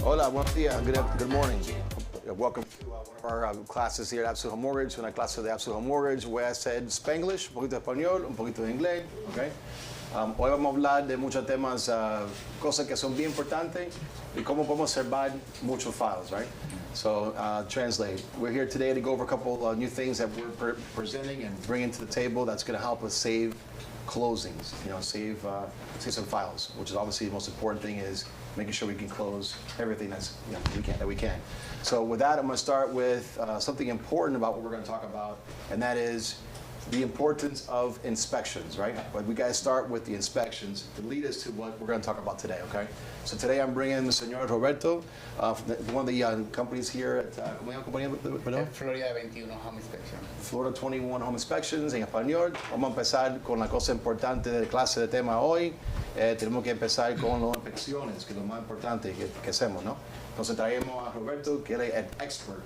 Hola, buenos días. Good morning. Welcome to one of our classes here at Absolute Home Mortgage. Una clase de Absolute Home Mortgage voy a hacer Spanglish, un poquito de español, un poquito de inglés. Okay? Hoy vamos a hablar de muchos temas, cosas que son bien importantes y cómo podemos observar muchos files, right? So, translate. We're here today to go over a couple new things that we're presenting and bringing to the table that's going to help us save closings, save some files, which is obviously the most important thing is making sure we can close everything that we can. So with that, I'm going to start with something important about what we're going to talk about, and that is the importance of inspections, right? But we guys start with the inspections to lead us to what we're going to talk about today, okay? So today I'm bringing the Señor Roberto, one of the companies here at Florida 21 Home Inspection. Florida 21 Home Inspections en español. Vamos a empezar con la cosa importante de la clase de tema hoy. Tenemos que empezar con las inspecciones, que es lo más importante que hacemos, ¿no? Entonces traemos a Roberto, que él es el expert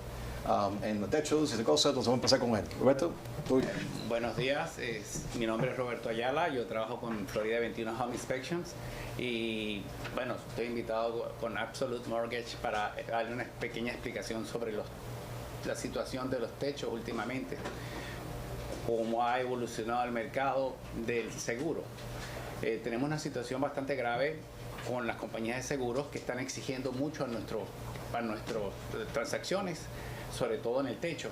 en los techos y de cosas, entonces vamos a empezar con él. Roberto, tú. Buenos días, mi nombre es Roberto Ayala, yo trabajo con Florida 21 Home Inspections y bueno, estoy invitado con Absolute Mortgage para darle una pequeña explicación sobre la situación de los techos últimamente, cómo ha evolucionado el mercado del seguro. Tenemos una situación bastante grave con las compañías de seguros que están exigiendo mucho a nuestras transacciones, sobre todo en el techo.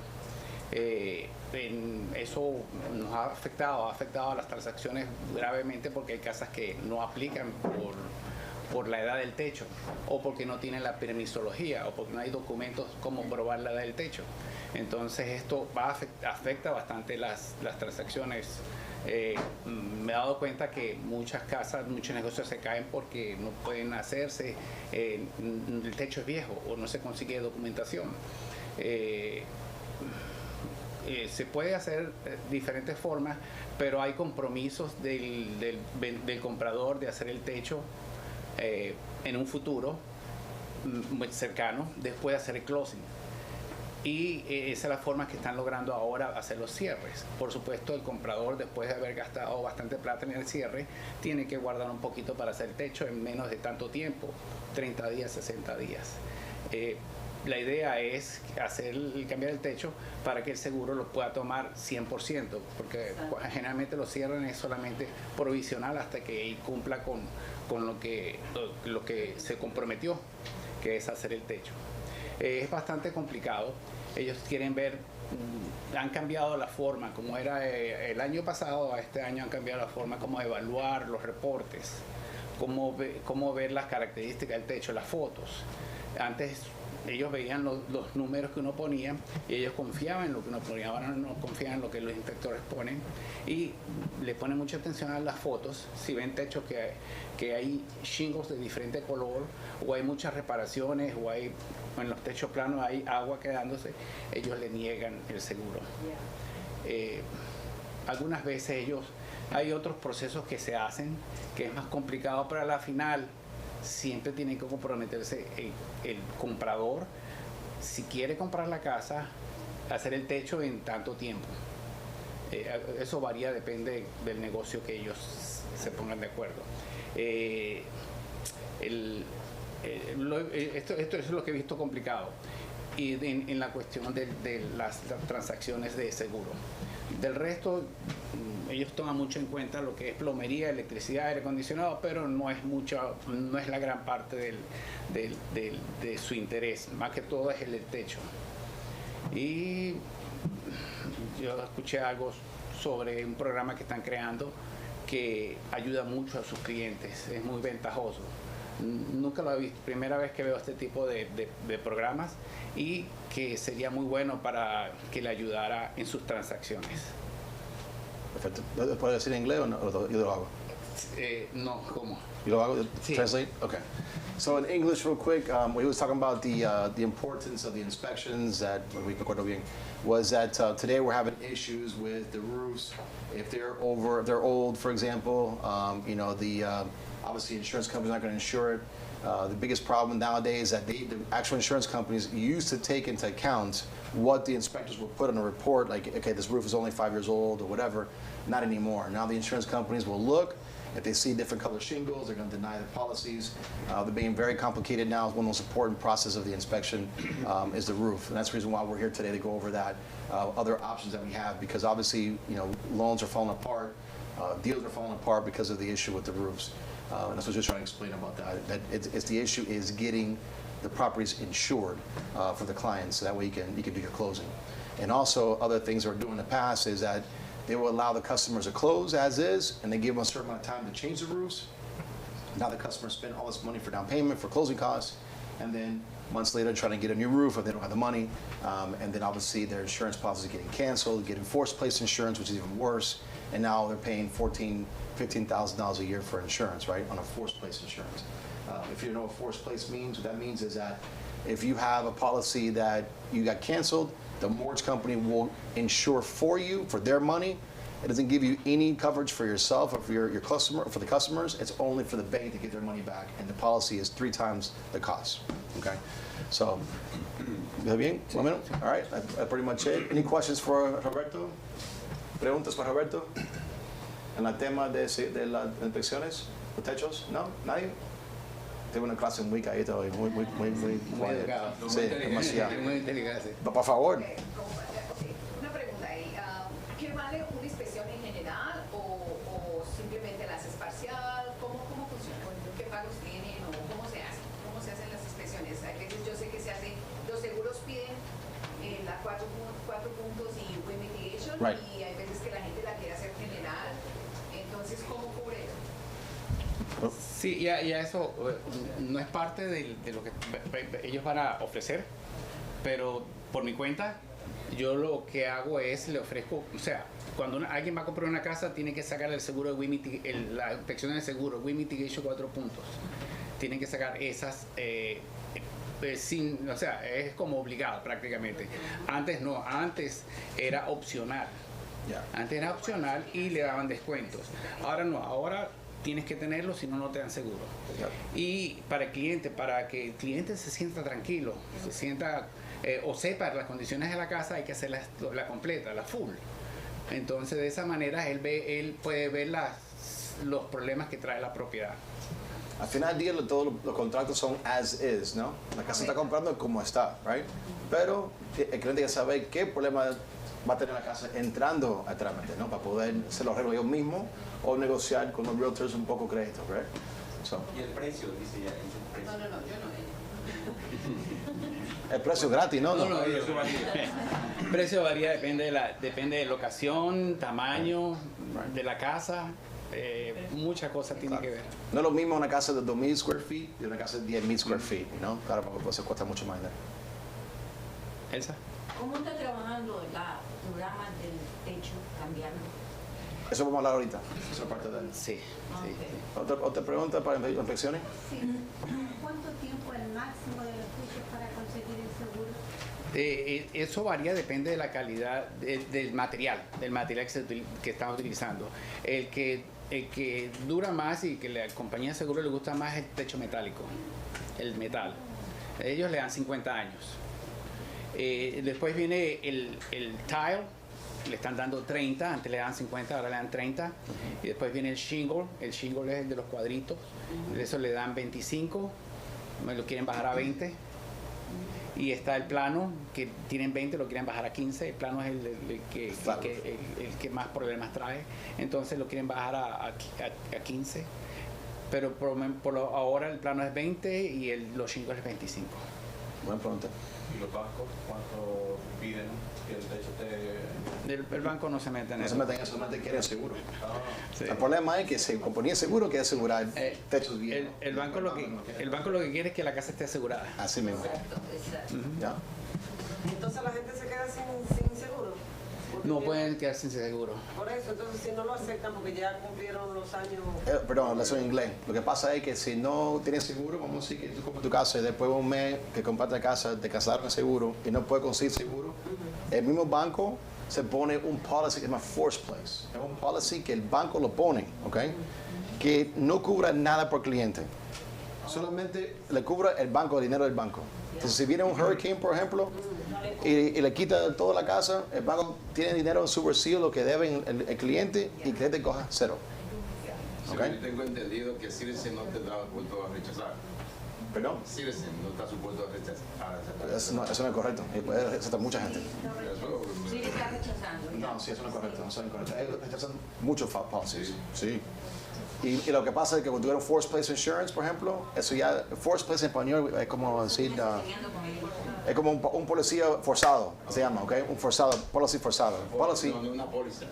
Eso nos ha afectado a las transacciones gravemente porque hay casas que no aplican por la edad del techo o porque no tienen la permisología o porque no hay documentos como probar la edad del techo. Entonces esto afecta bastante las transacciones. Me he dado cuenta que muchas casas, muchos negocios se caen porque no pueden hacerse, el techo es viejo o no se consigue documentación. Se puede hacer diferentes formas, pero hay compromisos del comprador de hacer el techo en un futuro muy cercano después de hacer el closing. Y esa es la forma que están logrando ahora hacer los cierres. Por supuesto, el comprador, después de haber gastado bastante plata en el cierre, tiene que guardar un poquito para hacer el techo en menos de tanto tiempo, 30 días, 60 días. La idea es cambiar el techo para que el seguro lo pueda tomar 100%, porque generalmente lo cierran es solamente provisional hasta que cumpla con lo que se comprometió, que es hacer el techo. Es bastante complicado. Ellos quieren ver, han cambiado la forma, como era el año pasado, a este año han cambiado la forma como evaluar los reportes, cómo ver las características del techo, las fotos. Antes ellos veían los números que uno ponía y ellos confiaban en lo que uno ponía, ahora no confían en lo que los inspectores ponen y le ponen mucha atención a las fotos. Si ven techos que hay shingles de diferente color o hay muchas reparaciones o en los techos planos hay agua quedándose, ellos le niegan el seguro. Algunas veces hay otros procesos que se hacen que es más complicado, pero a la final siempre tiene que comprometerse el comprador, si quiere comprar la casa, hacer el techo en tanto tiempo. Eso varía, depende del negocio que ellos se pongan de acuerdo. Esto es lo que he visto complicado y en la cuestión de las transacciones de seguro. Del resto, ellos toman mucho en cuenta lo que es plomería, electricidad, aire acondicionado, pero no es la gran parte de su interés, más que todo es el techo. Y yo escuché algo sobre un programa que están creando que ayuda mucho a sus clientes, es muy ventajoso. Nunca lo he visto, primera vez que veo este tipo de programas y que sería muy bueno para que le ayudara en sus transacciones. Perfecto. ¿Lo puedes decir en inglés o no? Yo lo hago. No, ¿cómo? You lo hago? Sí. Translate? Okay. So in English, real quick, we was talking about the importance of the inspections that was that today we're having issues with the roofs. If they're old, for example, obviously insurance companies aren't going to insure it. The biggest problem nowadays is that the actual insurance companies used to take into account what the inspectors would put on a report, like, okay, this roof is only 5 years old or whatever. Not anymore. Now the insurance companies will look If they see different color shingles, they're going to deny the policies. They're being very complicated now. One of the most important processes of the inspection is the roof, and that's the reason why we're here today to go over that. Other options that we have, because obviously, loans are falling apart, deals are falling apart because of the issue with the roofs. And that's what I was just trying to explain about that. That it's the issue is getting the properties insured for the clients, so that way you can do your closing. And also, other things that we're doing in the past is that they will allow the customers to close as is, and they give them a certain amount of time to change the roofs. Now the customers spend all this money for down payment, for closing costs, and then months later trying to get a new roof if they don't have the money. And then obviously their insurance policy is getting canceled, getting forced place insurance, which is even worse. And now they're paying $15,000 a year for insurance, right, on a forced place insurance. If you know what forced place means, what that means is that if you have a policy that you got canceled, the mortgage company will insure for you for their money. It doesn't give you any coverage for yourself or for your customer, for the customers. It's only for the bank to get their money back, and the policy is 3 times the cost. Okay, so ¿está bien? ¿1 minute? All right, that's pretty much it. Any questions for Roberto? Preguntas para Roberto en el tema de las inspecciones, los techos? No, nadie. Tengo una clase muy calladita hoy, muy educado. Sí, demasiado. Muy inteligente. Por favor. Una pregunta ahí. ¿Qué vale una inspección en general o simplemente la haces parcial? ¿Cómo funciona? ¿Qué pagos tienen o cómo se hace? ¿Cómo se hacen las inspecciones? A veces yo sé que se hace, los seguros piden las 4 puntos y wind mitigation, Right. y hay veces que la gente la quiere hacer general. Entonces, ¿cómo cubre eso? Sí, ya eso no es parte de lo que ellos van a ofrecer, pero por mi cuenta, yo lo que hago es, le ofrezco, o sea, cuando alguien va a comprar una casa, tiene que sacar el seguro de la inspección del seguro, wind mitigation 4 puntos. Tienen que sacar esas, o sea, es como obligado prácticamente. Antes no, antes era opcional. Yeah. Antes era opcional y le daban descuentos. Ahora no, ahora tienes que tenerlo, si no, no te dan seguro. Yep. Y para que el cliente se sienta tranquilo, se sienta o sepa las condiciones de la casa, hay que hacer la completa, la full. Entonces, de esa manera, él puede ver los problemas que trae la propiedad. Al final del día, todos los contratos son as is, ¿no? La casa está comprando como está, right? Pero el cliente ya sabe qué problema va a tener la casa entrando al trámite, ¿no? Para poder se lo arreglo yo mismo o negociar con los realtors un poco crédito, right? So. Y el precio, dice ya, el precio. No, yo no. El precio gratis, ¿no? No, el precio varía, depende de locación, tamaño de la casa, muchas cosas tienen que ver. No es lo mismo una casa de 2,000 square feet y una casa de 10,000 square feet, ¿no? Claro, porque pues, se cuesta mucho más. Elsa. ¿Cómo está trabajando el programa del techo cambiando? Eso vamos a hablar ahorita. Esa es parte de él. Sí. ¿Otra pregunta para inspecciones? Sí. ¿Cuánto tiempo el máximo de los techos para conseguir el seguro? Eso varía, depende de la calidad del material que están utilizando. El que dura más y que la compañía de seguro le gusta más es el techo metálico, el metal. Ellos le dan 50 años. Después viene el tile, le están dando 30, antes le daban 50, ahora le dan 30. Y después viene el shingle es el de los cuadritos, de eso le dan 25, me lo quieren bajar a 20. Y está el plano, que tienen 20, lo quieren bajar a 15, el plano es el que más problemas trae, entonces lo quieren bajar a 15. Pero ahora el plano es 20 y los shingles es 25. Buena pregunta. ¿Y los bancos cuánto piden que el techo esté...? El banco no se mete en No se eso. meten en eso, solamente quieren seguro. Sí. El problema es que si compañía de seguro quiere asegurar techos bien. El banco lo que quiere es que la casa esté asegurada. Así mismo. Exacto. ¿Ya? Entonces la gente se queda sin seguro. Porque No tiene- pueden quedarse sin seguro. Por eso, entonces si no lo aceptan porque ya cumplieron los años. Perdón, eso en inglés. Lo que pasa es que si no tienes seguro, vamos a decir que tú compras tu casa y después de un mes que compraste la casa, te casaron el seguro y no puedes conseguir seguro, el mismo banco se pone un policy que se llama forced place. Es un policy que el banco lo pone, ¿ok? Que no cubra nada por cliente. Solamente le cubre el banco, el dinero del banco. Entonces, si viene un hurricane, por ejemplo, y le quita toda la casa, el banco tiene dinero en su bolsillo, lo que debe el cliente, y el cliente coja cero. ¿ok? Yo tengo entendido que Citizen no te da supuesto a rechazar. ¿Perdón? Citizen no está supuesto a rechazar. Eso no es correcto. Y puede rechazar mucha gente. Sí, le está rechazando. ya. No, sí, eso no es correcto. Eso no es correcto. Ellos rechazan muchos policies. Sí. Y lo que pasa es que cuando tuvieron forced place insurance, por ejemplo, eso ya, forced place en español es como decir, Peleando con ellos. es como un policía forzado, se llama, ¿ok? Un forzado, policy forzado. Policy, No, una póliza.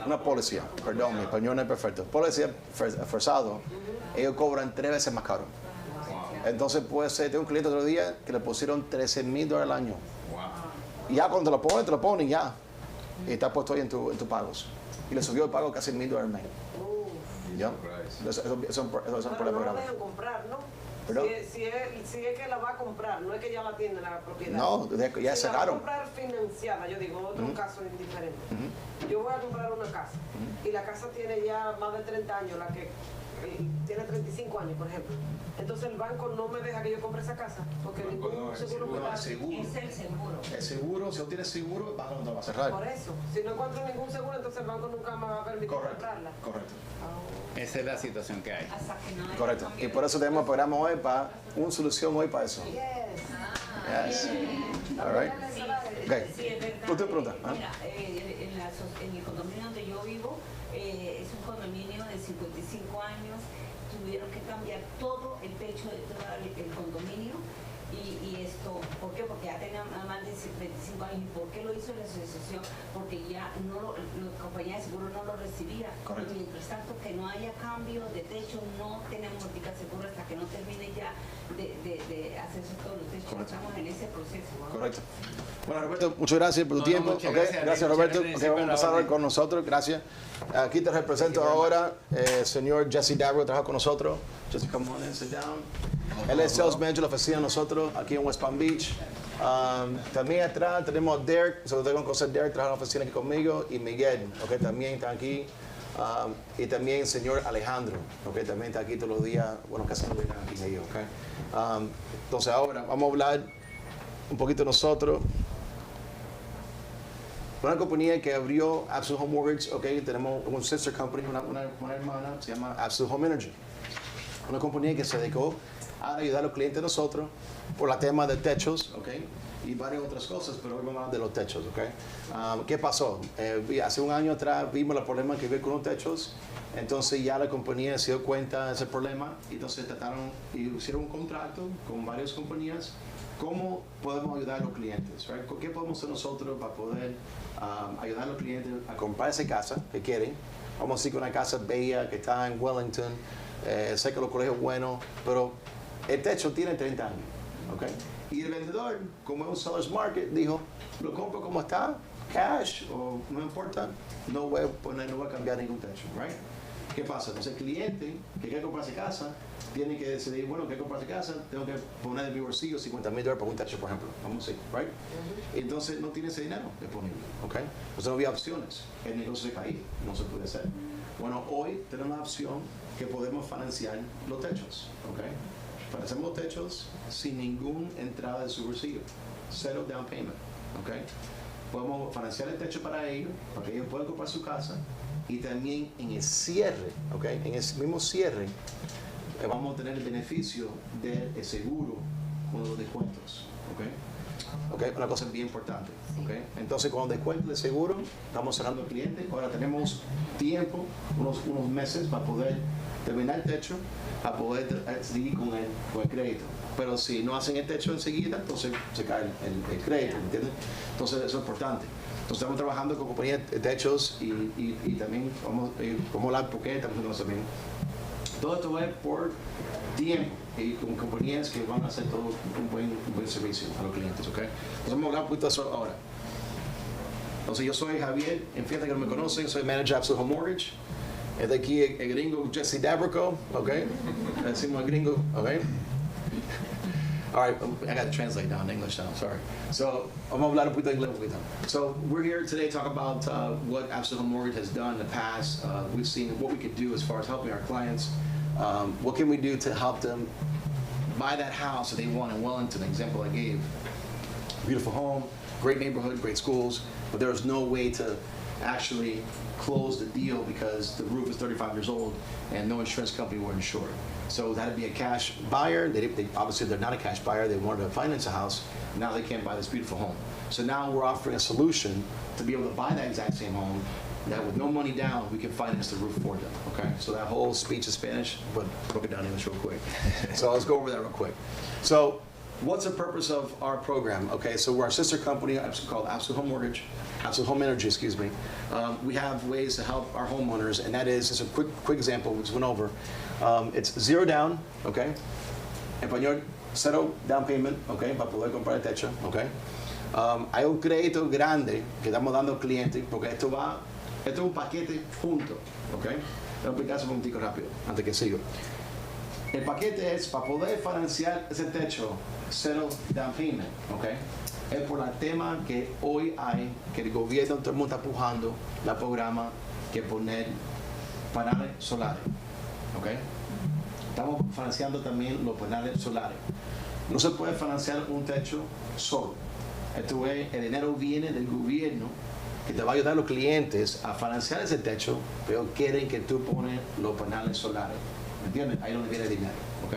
una policía, perdón, mi español no es perfecto. Policía forzado, ellos cobran 3 veces más caro. Entonces puede ser, tengo un cliente otro día que le pusieron $13,000 al año. Y ya cuando te lo ponen ya. Y está puesto ahí en tus pagos. Y le subió el pago casi $1,000 al mes. ¿Ya? Eso es un Pero problema no la grave. dejan comprar, ¿no? ¿Perdón? Si es que la va a comprar, no es que ya la tiene la propiedad. No, ya si sacaron. la va a comprar financiada, yo digo, otro caso indiferente. Yo voy a comprar una casa y la casa tiene ya más de 30 años, la que tiene 35 años, por ejemplo. Entonces el banco no me deja que yo compre esa casa porque ningún seguro me da. Es el seguro. El seguro, si no tienes seguro, el banco no te va a cerrar. Por eso, si no encuentro ningún seguro, entonces el banco nunca me va a permitir comprarla. Correcto. Esa es la situación que hay. Hasta que no haya Correcto. cambio Y de- por eso tenemos programa hoy para una solución hoy para eso. Yes. Yes. All right. Okay. Sí, es verdad. Usted pregunta. ¿Ah? Mira, en el condominio donde yo vivo, es un condominio de 55 años. Tuvieron que cambiar todo el techo de todo el condominio. Y esto, ¿por qué? Porque ya tenía más de 25 años. ¿Y por qué lo hizo la asociación? Porque ya la compañía de seguro no lo recibía. Correcto. Y mientras tanto, que no haya cambio de techo, no tenemos mótica seguro hasta que no termine ya de hacerse todos los techos. Correcto. Estamos en ese proceso. ¿no? Correcto. Bueno, Roberto, muchas gracias por tu No, no, tiempo. muchas Okay. gracias, Gracias, muchas Roberto. gracias Okay, vamos a por la pasar orden. con nosotros. Gracias. Aquí te represento ahora el señor Jesse Dabro, trabaja con nosotros. Jesse, come on in, sit down. Él es sales manager de la oficina de nosotros aquí en West Palm Beach. También atrás tenemos a Derek, se lo tengo que conocer. Derek trabaja en la oficina aquí conmigo, y Miguel, okay, también está aquí. Y también el señor Alejandro, okay, también está aquí todos los días, bueno, casi no viene aquí ellos, okay. Entonces ahora vamos a hablar un poquito de nosotros. Una compañía que abrió Absolute Home Mortgage, okay, tenemos un sister company, una hermana, se llama Absolute Home Energy. Una compañía que se dedicó a ayudar a los clientes de nosotros por el tema de techos, okay, y varias otras cosas, pero hoy vamos a hablar de los techos, okay. ¿Qué pasó? Hace un año atrás vimos los problemas que había con los techos, entonces ya la compañía se dio cuenta de ese problema, y entonces trataron y hicieron un contrato con varias compañías. ¿Cómo podemos ayudar a los clientes? Right? ¿Qué podemos hacer nosotros para poder ayudar a los clientes a comprar esa casa que quieren? Vamos a decir que una casa bella que está en Wellington, sé que los colegios buenos, pero el techo tiene 30 años. ¿Okay? Y el vendedor, como es un seller's market, dijo, lo compro como está, cash, o no importa, no voy a cambiar ningún techo. Right? ¿Qué pasa? Entonces el cliente que quiere comprarse casa tiene que decidir, bueno, quiero comprarse casa, tengo que poner de mi bolsillo $50,000 por un techo, por ejemplo. Vamos a decir, right? Entonces no tiene ese dinero disponible, ¿ok? Entonces no había opciones, el negocio se caía, no se puede hacer. Bueno, hoy tenemos la opción que podemos financiar los techos, ¿ok? Financiamos los techos sin ninguna entrada de su bolsillo, cero down payment, ¿ok? Podemos financiar el techo para ellos puedan comprar su casa, y también en el cierre, ¿ok? En ese mismo cierre, vamos a tener el beneficio del seguro con los descuentos, ¿ok? ¿Ok? Una cosa bien importante, ¿ok? Entonces, con los descuentos de seguro, estamos cerrando al cliente. Ahora tenemos tiempo, unos meses, para poder terminar el techo, para poder seguir con el crédito. Pero si no hacen el techo enseguida, entonces se cae el crédito, ¿entiendes? Entonces, eso es importante. Entonces, estamos trabajando con compañías de techos y también vamos a hablar por qué estamos haciendo eso también. Todo esto es por tiempo y con compañías que van a hacer todo un buen servicio a los clientes, ¿ok? Entonces vamos a hablar un poquito de eso ahora. Entonces yo soy Javier, en fiesta que no me conocen, soy manager de Absolute Home Mortgage. Es de aquí el gringo Jesse Dabrico, ¿ok? Le decimos el gringo, ¿ok? All right, I got to translate now in English now, sorry. So, vamos a hablar un poquito de inglés. So, we're here today to talk about what Absolute Home Mortgage has done in the past. We've seen what we could do as far as helping our clients. What can we do to help them buy that house that they want in Wellington, the example I gave. Beautiful home, great neighborhood, great schools, but there's no way to actually closed the deal because the roof is 35 years old and no insurance company were insured. So that had to be a cash buyer. Obviously, they're not a cash buyer. They wanted to finance a house. Now they can't buy this beautiful home. So now we're offering a solution to be able to buy that exact same home that with no money down, we can finance the roof for them, okay? So that whole speech is Spanish, but broke it down in English real quick. So let's go over that real quick. So what's the purpose of our program? Okay, so we're our sister company called Absolute Home Energy, excuse me. We have ways to help our homeowners, and that is, just a quick example, we just went over. It's 0 down, okay? Español, 0 down payment, okay, para poder comprar el techo, okay? Hay un crédito grande que estamos dando al cliente, porque esto es un paquete junto, okay? Voy a explicar eso un momentico rápido, antes que siga. El paquete es para poder financiar ese techo, 0 down payment, okay? Es por el tema que hoy hay, que el gobierno, todo el mundo está empujando el programa que poner paneles solares, ¿ok? Estamos financiando también los paneles solares. No se puede financiar un techo solo. Esto es, el dinero viene del gobierno que te va a ayudar a los clientes a financiar ese techo, pero quieren que tú pones los paneles solares. ¿Me entiendes? Ahí es donde viene el dinero, ¿ok?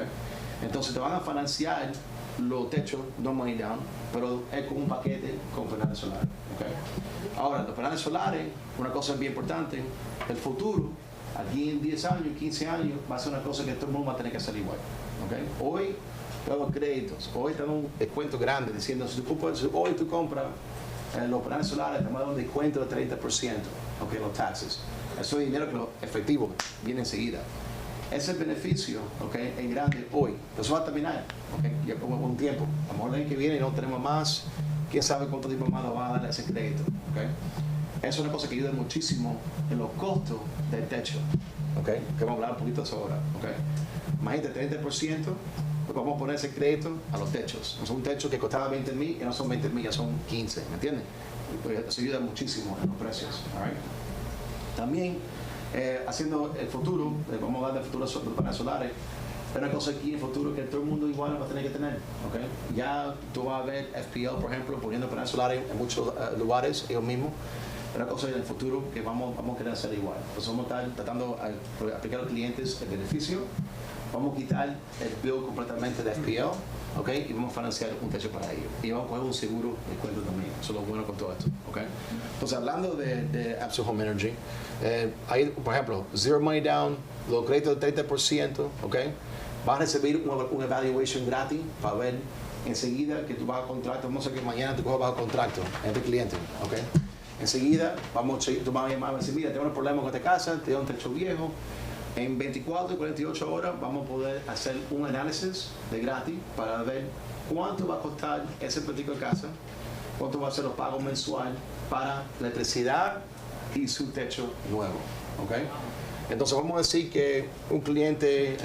Entonces te van a financiar los techos, no money down, pero es como un paquete con paneles solares, ¿ok? Ahora, los paneles solares, una cosa bien importante, el futuro, aquí en 10 años, 15 años, va a ser una cosa que todo el mundo va a tener que hacer igual, ¿ok? Hoy, todos los créditos, hoy tenemos un descuento grande diciendo, si hoy tú compras los paneles solares, te van a dar un descuento de 30%, ¿ok? Los taxes. Eso es dinero que lo efectivo viene enseguida. Ese beneficio, ¿okay? Es grande hoy. Eso va a terminar, ¿okay? Ya como un tiempo. A lo mejor el año que viene no tenemos más. ¿Quién sabe cuánto tiempo más nos va a dar ese crédito? ¿Okay? Eso es una cosa que ayuda muchísimo en los costos del techo. ¿Okay? Que vamos a hablar un poquito de eso ahora. ¿Okay? Imagínate 30%, pues vamos a poner ese crédito a los techos. No son un techo que costaba 20,000 y no son 20,000, ya son 15, ¿me entiendes? Pues eso ayuda muchísimo en los precios. All right? También, haciendo el futuro, vamos a hablar del futuro de los paneles solares, es una cosa aquí en el futuro que todo el mundo igual va a tener que tener, ¿okay? Ya tú vas a ver FPL, por ejemplo, poniendo paneles solares en muchos lugares, ellos mismos, es una cosa en el futuro que vamos a querer hacer igual. Entonces vamos a estar tratando de aplicar a los clientes el beneficio, vamos a quitar el bill completamente de FPL, ¿okay? Y vamos a financiar un techo para ellos. Y vamos a coger un seguro de cuento también. Eso es lo bueno con todo esto, ¿okay? Entonces, hablando de Absolute Home Energy, hay, por ejemplo, 0 money down, los créditos del 30%, ¿ok? Vas a recibir una evaluation gratis para ver enseguida que tú vas a contrato. Vamos a decir que mañana tú coges bajo contrato entre cliente, ¿ok? Enseguida tú vas a llamar y decir, mira, tengo un problema con esta casa, tengo un techo viejo. En 24 y 48 horas vamos a poder hacer un análisis de gratis para ver cuánto va a costar ese particular casa, cuánto va a ser los pagos mensuales para electricidad y su techo nuevo, ¿ok? Entonces vamos a decir que un cliente,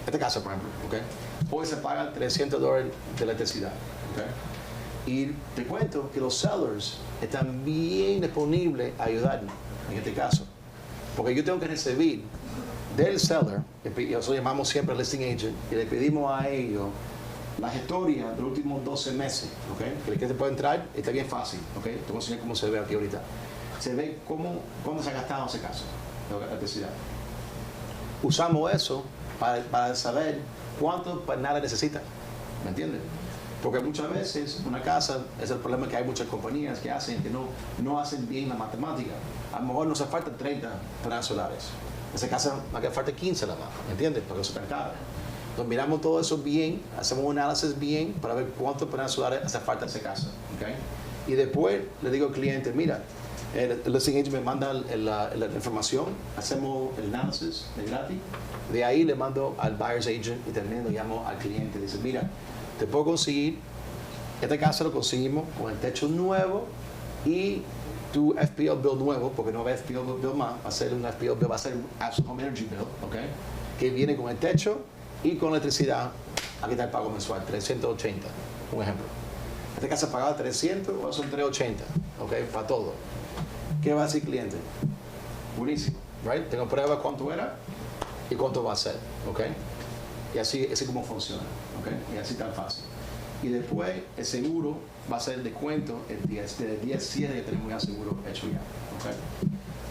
esta casa por ejemplo, ¿ok? Hoy se paga $300 de electricidad, ¿ok? Y te cuento que los sellers están bien disponibles a ayudarnos en este caso, porque yo tengo que recibir del seller, nosotros llamamos siempre listing agent, y le pedimos a ellos la historia de los últimos 12 meses, ¿ok? Que el cliente puede entrar, está bien fácil, ¿ok? Te voy a enseñar cómo se ve aquí ahorita. Se ve cuándo se ha gastado ese caso, la electricidad. Usamos eso para saber cuántos paneles necesitan, ¿me entiendes? Porque muchas veces una casa, es el problema que hay muchas compañías que hacen, que no hacen bien la matemática. A lo mejor nos hace falta 30 paneles solares. Esa casa va a falta 15 la más, ¿me entiendes? Porque eso es tan caro. Entonces miramos todo eso bien, hacemos un análisis bien para ver cuántos paneles solares hace falta en esa casa, ¿okay? Y después le digo al cliente, mira, el listing agent me manda la información, hacemos el análisis de gratis, de ahí le mando al buyer's agent y también le llamo al cliente, dice, mira, te puedo conseguir, esta casa lo conseguimos con el techo nuevo y tu FPL bill nuevo, porque no va a FPL bill más, va a ser un FPL bill, va a ser un Absolute Home Energy bill, ¿ok? Que viene con el techo y con electricidad. Aquí está el pago mensual, 380, un ejemplo. Esta casa pagaba 300, ahora son 380, ¿ok? Para todo. ¿Qué va a decir el cliente? Buenísimo, right? Tengo prueba cuánto era y cuánto va a ser, ¿ok? Y así como funciona, ¿ok? Y así tan fácil. Y después el seguro va a ser el descuento del día 7 que tenemos ya seguro hecho ya, Okay.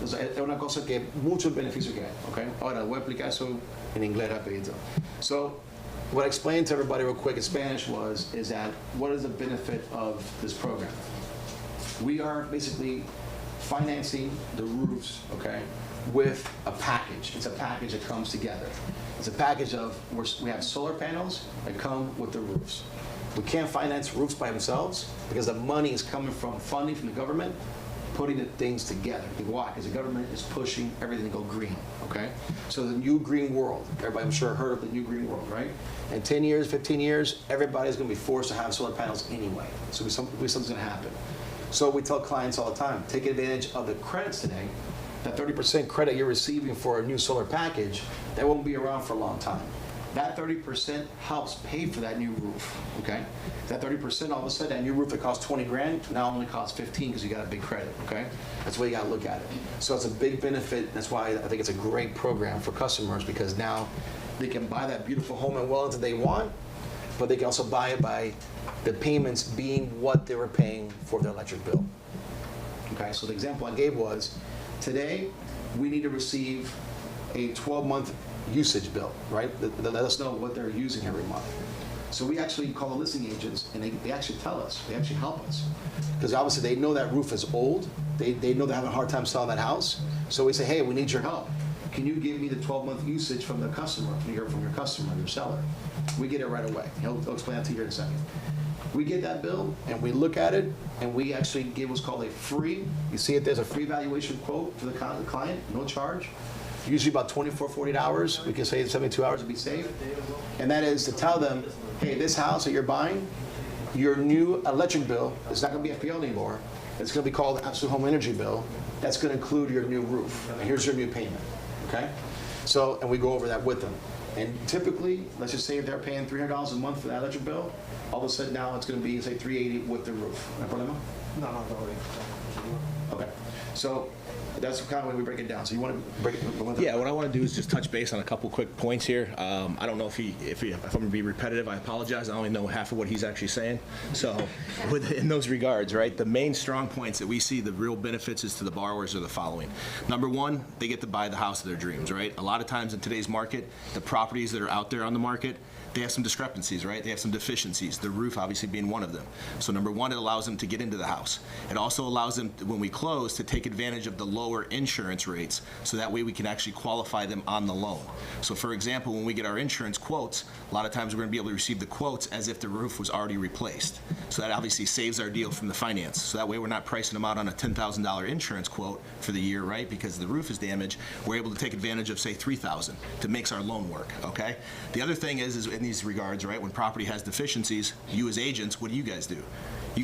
Entonces, es una cosa que muchos beneficios que hay. Okay. Ahora, voy a explicar eso en inglés rapidito. So, what I explained to everybody real quick in Spanish is that what is the benefit of this program? We are basically financing the roofs, okay, with a package. It's a package that comes together. It's a package of, we have solar panels that come with the roofs. We can't finance roofs by themselves because the money is coming from funding from the government, putting the things together. Why? Because the government is pushing everything to go green, okay? So the new green world, everybody I'm sure heard of the new green world, right? In 10 years, 15 years, everybody's gonna be forced to have solar panels anyway. So something's gonna happen. So we tell clients all the time, take advantage of the credits today. That 30% credit you're receiving for a new solar package, that won't be around for a long time. That 30% helps pay for that new roof, okay? That 30%, all of a sudden, that new roof that costs 20 grand, now only costs 15 because you got a big credit, okay? That's the way you gotta look at it. So it's a big benefit. That's why I think it's a great program for customers, because now they can buy that beautiful home in Wellington they want, but they can also buy it by the payments being what they were paying for their electric bill. Okay, so the example I gave was, today, we need to receive a 12-month usage bill, right? That let us know what they're using every month. So we actually call the listing agents, and they actually tell us, they actually help us. Because obviously they know that roof is old, they know they're having a hard time selling that house, so we say, hey, we need your help. Can you give me the 12-month usage from the customer, from your customer, your seller? We get it right away. He'll explain that to you in a second. We get that bill, and we look at it, and we actually give what's called a free, you see it, there's a free valuation quote for the client, no charge. Usually about 24, 48 hours. We can say 72 hours to be safe. And that is to tell them, hey, this house that you're buying, your new electric bill is not going to be FPL anymore. It's going to be called Absolute Home Energy Bill. That's going to include your new roof. And here's your new payment. Okay? So, and we go over that with them. And typically, let's just say if they're paying $300 a month for that electric bill, all of a sudden now it's going to be, say, $380 with the roof. No problema? No. Okay. So that's kind of the way we break it down. So you want to break it? Yeah, what I want to do is just touch base on a couple quick points here. I don't know if I'm going to be repetitive. I apologize. I only know half of what he's actually saying. So in those regards, right, the main strong points that we see the real benefits is to the borrowers are the following. Number one, they get to buy the house of their dreams, right? A lot of times in today's market, the properties that are out there on the market, they have some discrepancies, right? They have some deficiencies, the roof obviously being one of them. So number one, it allows them to get into the house. It also allows them, when we close, to take advantage of the lower insurance rates, so that way we can actually qualify them on the loan. So for example, when we get our insurance quotes, a lot of times we're gonna be able to receive the quotes as if the roof was already replaced. So that obviously saves our deal from the finance. So that way we're not pricing them out on a $10,000 insurance quote for the year, right? Because the roof is damaged, we're able to take advantage of, say, $3,000 to make our loan work, okay? The other thing is in these regards, right, when property has deficiencies, you as agents, what do? You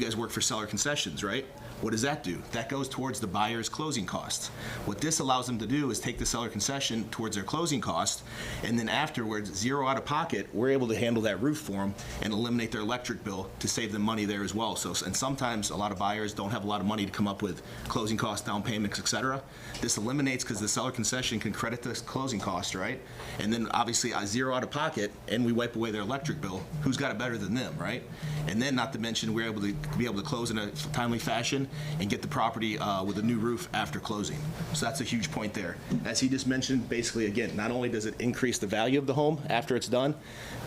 guys work for seller concessions, right? What does that do? That goes towards the buyer's closing costs. What this allows them to do is take the seller concession towards their closing costs, and then afterwards, zero out of pocket, we're able to handle that roof for them and eliminate their electric bill to save them money there as well. So, and sometimes a lot of buyers don't have a lot of money to come up with closing costs, down payments, etc. This eliminates, because the seller concession can credit the closing costs, right? And then obviously zero out of pocket, and we wipe away their electric bill. Who's got it better than them, right? And then not to mention, we're able to close in a timely fashion and get the property with a new roof after closing. So that's a huge point there. As he just mentioned, basically, again, not only does it increase the value of the home after it's done,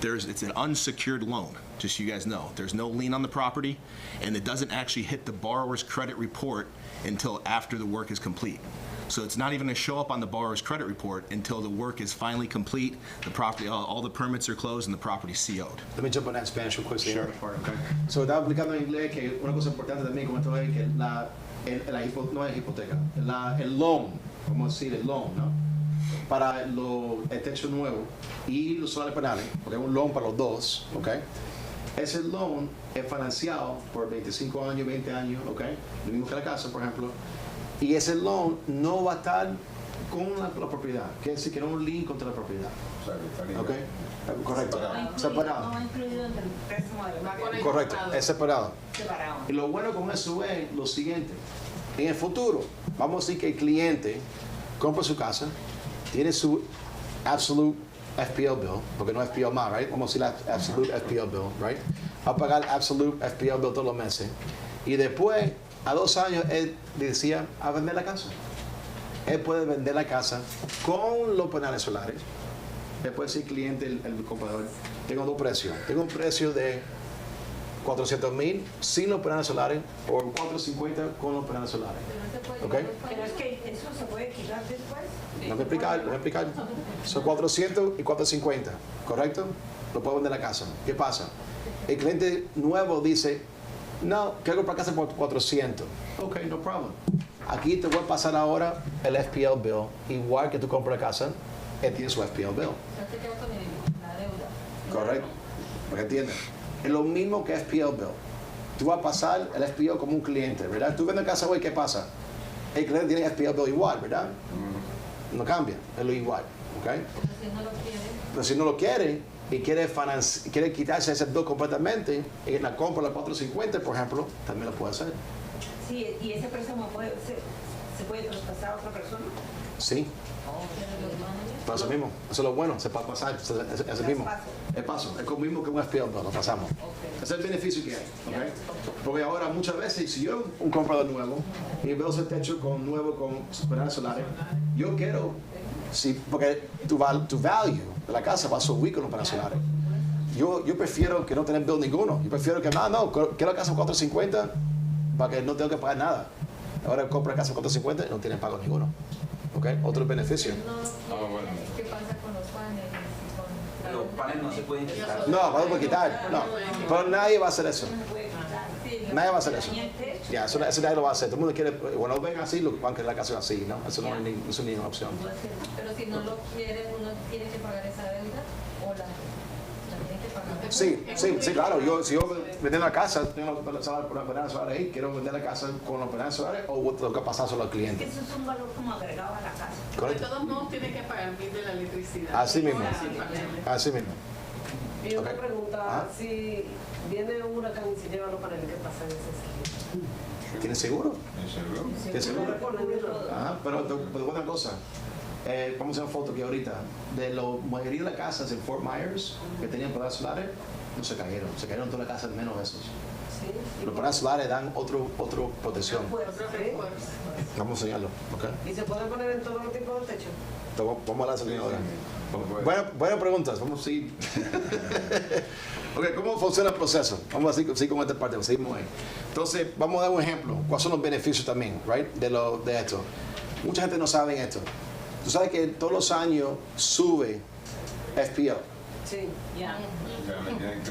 it's an unsecured loan, just so you guys know. There's no lien on the property, and it doesn't actually hit the borrower's credit report until after the work is complete. So it's not even going to show up on the borrower's credit report until the work is finally complete, the property, all the permits are closed, and the property's CO'd. Let me jump on that Spanish real quick. Sure. Okay. So estaba explicando en inglés que una cosa importante también con esto es que no es hipoteca, el loan, vamos a decir el loan, ¿no? Para el techo nuevo y los solares panales, porque es un loan para los dos, ¿ok? Ese loan es financiado por 25 años, 20 años, ¿ok? Lo mismo que la casa, por ejemplo. Y ese loan no va a estar con la propiedad, quiere decir que no es un lien contra la propiedad. ¿Ok? Correcto. Separado. No incluido entre el préstamo de la Correcto, es separado. separado. Y lo bueno con eso es lo siguiente. En el futuro, vamos a decir que el cliente compra su casa, tiene su Absolute FPL bill, porque no es FPL más, right? Vamos a decir la Absolute FPL bill, right? Va a pagar Absolute FPL bill todos los meses. Y después A 2 años él decía a vender la casa. Él puede vender la casa con los paneles solares. Él puede decir cliente, el comprador, tengo 2 precios. Tengo un precio de 400,000 sin los paneles solares o 450 con los paneles solares. ¿Ok? Pero es que eso se puede quitar después. No me explicar. Son 400 y 450, ¿correcto? Lo puedo vender la casa. ¿Qué pasa? El cliente nuevo dice, no, quiero comprar casa por 400. Ok, no problem. Aquí te voy a pasar ahora el FPL bill. Igual que tú compras la casa, él tiene su FPL bill. La deuda. Correcto. ¿Me entiendes? Es lo mismo que FPL bill. Tú vas a pasar el FPL como un cliente, ¿verdad? Tú vendes casa hoy, ¿qué pasa? El cliente tiene FPL bill igual, ¿verdad? No cambia, es lo igual, ¿ok? Pero si no lo quiere y quiere quitarse ese bill completamente, y la compra la 450, por ejemplo, también lo puede hacer. Sí, y ese préstamo se puede traspasar a otra persona. Sí. Pero eso mismo, eso es lo bueno, se puede pasar, es el mismo. El paso, es lo mismo que un FPL bill, lo pasamos. Ese es el beneficio que hay, ¿ok? Porque ahora muchas veces, si yo un comprador nuevo y veo ese techo nuevo con paneles solares, yo quiero, porque tu value de la casa va a subir con los paneles solares. Yo prefiero que no tener bill ninguno. Yo prefiero que, quiero la casa por 450 para que no tenga que pagar nada. Ahora compra casa por 450 y no tiene pago ninguno. ¿Ok? Otro beneficio. ¿Qué pasa con los paneles? Los paneles no se pueden quitar. No, vamos a quitar. No. Pero nadie va a hacer eso. Nadie va a hacer eso. Ya, eso nadie lo va a hacer. Todo el mundo quiere, bueno, ven así, lo van a querer la casa así, ¿no? Eso no es ni una opción. Pero si no lo quieren, uno tiene que pagar esa deuda o la tiene que pagar. Sí, claro. Si yo vender la casa, tengo los paneles solares ahí, quiero vender la casa con los paneles solares o tengo que pasar solo al cliente. Eso es un valor como agregado a la casa. De ¿Correcto? todos modos, tiene que pagar el bill de la electricidad. Así mismo. Sin paneles. Así mismo. Y una Ok. pregunta, si viene un huracán y se lleva los paneles, ¿qué pasa en ese sitio? ¿Tienes seguro? ¿Tienes No seguro? reponen ni nada. Ajá, pero una cosa. Vamos a hacer una foto aquí ahorita. De la mayoría de las casas en Fort Myers que tenían paneles solares, no se cayeron. Se cayeron todas las casas menos esos. Sí. Los paneles solares dan otro protección. Sí. Vamos a enseñarlo, ¿ok? ¿Y se puede poner en todo tipo de techo? Vamos a la salida ahora. Buenas preguntas, vamos a seguir. Ok, ¿cómo funciona el proceso? Vamos a seguir con esta parte, seguimos ahí. Entonces, vamos a dar un ejemplo. ¿Cuáles son los beneficios también, right? De esto. Mucha gente no sabe esto. Tú sabes que todos los años sube FPL. Sí.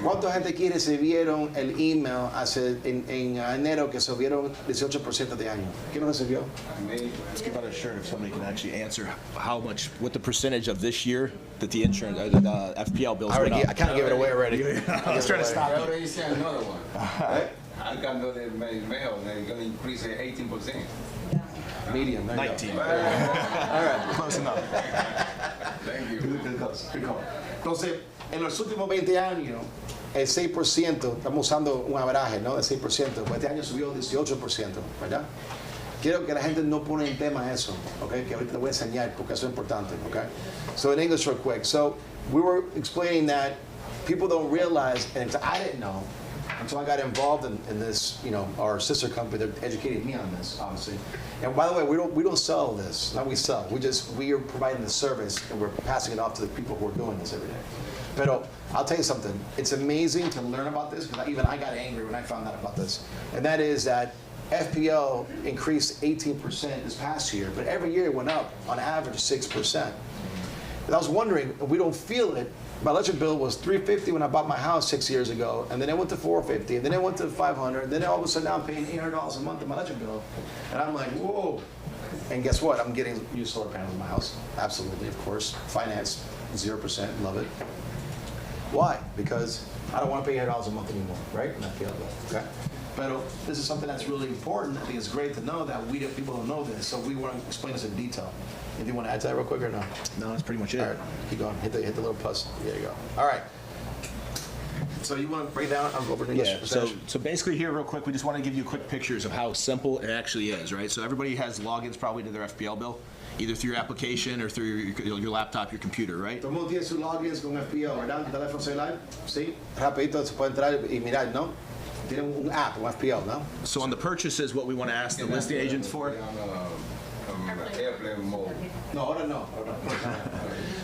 ¿Cuánta gente aquí recibieron el email en enero que subieron 18% de año? ¿Quién lo recibió? Let's give out a shirt if somebody can actually answer what the percentage of this year that the insurance, the FPL bills went up. I can't give it away already. I was trying to stop I you. already said another one. I can do the mail, they're going to increase it 18%. Medium. there you go. 19. All right. Close enough. Thank you. Good call. Entonces, en los últimos 20 años, el 6%, estamos usando un average, ¿no? El 6%, pues este año subió 18%, ¿verdad? Quiero que la gente no pone en tema eso, ¿ok? Que ahorita te voy a enseñar porque eso es importante, ¿ok? So in English real quick. So we were explaining that people don't realize, and I didn't know, until I got involved in this, our sister company that educated me on this, obviously. And by the way, we don't sell this. Not we sell. We are providing the service and we're passing it off to the people who are doing this every day. But I'll tell you something. It's amazing to learn about this because even I got angry when I found out about this. And that is that FPL increased 18% this past year, but every year it went up on average 6%. And I was wondering, we don't feel it. My electric bill was $350 when I bought my house 6 years ago, and then it went to $450, and then it went to $500, and then all of a sudden now I'm paying $800 a month on my electric bill. And I'm like, whoa. And guess what? I'm getting used solar panels in my house. Absolutely, of course. Finance, 0%, love it. Why? Because I don't want to pay $800 a month anymore, right? And I feel that, okay? But this is something that's really important. I think it's great to know that people don't know this, so we want to explain this in detail. Do you want to add to that real quick or no? No, that's pretty much it. All right, keep going. Hit the little plus. There you go. All right. So you want to break down over the Yeah, percentage? so basically here real quick, we just want to give you quick pictures of how simple it actually is, right? So everybody has logins probably to their FPL bill, either through your application or through your laptop, your computer, right? Todo el mundo tiene sus logins con FPL, ¿verdad? Tu teléfono celular, sí. Rapidito se puede entrar y mirar, ¿no? Tienen un app, un FPL, ¿no? So on the purchases, what we want to ask the listing agents for. Airplane mode. No, ahora no.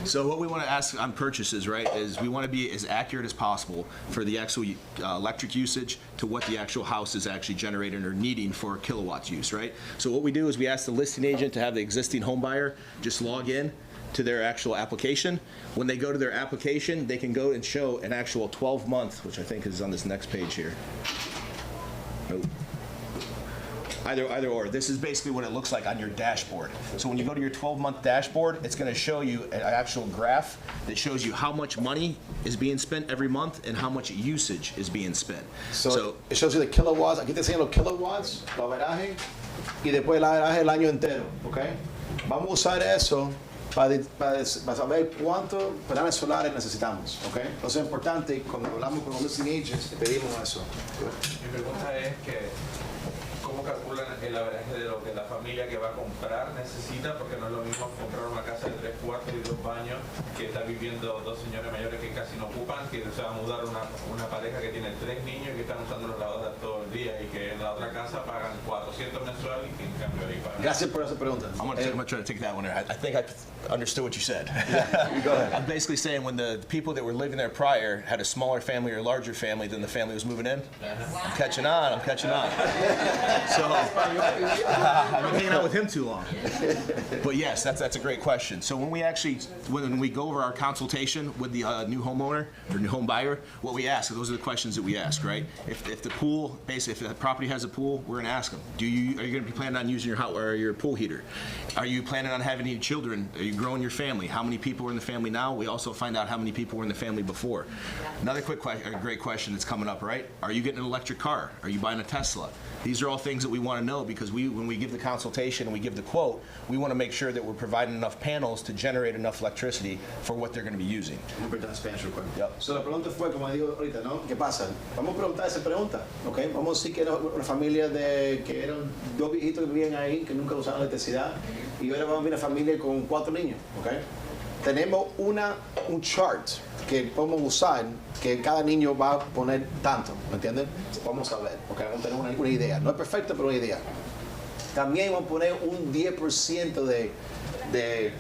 So what we want to ask on purchases, right, is we want to be as accurate as possible for the actual electric usage to what the actual house is actually generating or needing for kilowatts use, right? So what we do is we ask the listing agent to have the existing home buyer just log in to their actual application. When they go to their application, they can go and show an actual 12-month, which I think is on this next page here. Nope. Either or. This is basically what it looks like on your dashboard. So when you go to your 12-month dashboard, it's going to show you an actual graph that shows you how much money is being spent every month and how much usage is being spent. So it shows you the kilowatts. Aquí te enseñan los kilowatts, el averaje, y después el averaje el año entero, ¿ok? Vamos a usar eso para saber cuántos paneles solares necesitamos, ¿ok? Entonces es importante, cuando hablamos con los listing agents, pedimos eso. Mi pregunta es que ¿cómo calculan el averaje de lo que la familia que va a comprar necesita? Porque no es lo mismo comprar una casa de 3 cuartos y 2 baños que está viviendo 2 señores mayores que casi no ocupan, que se va a mudar una pareja que tiene 3 niños y que están usando las lavadoras todo el día y que en la otra casa pagan 400 mensuales y que en cambio ahí pagan. Gracias por esa pregunta. I'm going to try to take that one. I think I understood what you said. Yeah, you go ahead. I'm basically saying when the people that were living there prior had a smaller family or larger family than the family was moving in. I'm catching on. So I've been hanging out with him too long. But yes, that's a great question. So when we go over our consultation with the new homeowner or new home buyer, what we ask, those are the questions that we ask, right? If the pool, basically, if the property has a pool, we're going to ask them, are you going to be planning on using your pool heater? Are you planning on having any children? Are you growing your family? How many people are in the family now? We also find out how many people were in the family before. Another great question that's coming up, right? Are you getting an electric car? Are you buying a Tesla? These are all things that we want to know because when we give the consultation and we give the quote, we want to make sure that we're providing enough panels to generate enough electricity for what they're going to be using. Vamos a preguntar en Spanish real quick. Yep. So la pregunta fue, como digo ahorita, ¿no? ¿Qué pasa? Vamos a preguntar esa pregunta, ¿ok? Vamos a decir que era una familia que eran 2 viejitos que vivían ahí, que nunca usaban electricidad, y ahora vamos a ver una familia con 4 niños, ¿ok? Tenemos un chart que podemos usar, que cada niño va a poner tanto, ¿me entienden? Vamos a ver, ¿ok? Vamos a tener una idea. No es perfecto, pero una idea. También vamos a poner un 10% de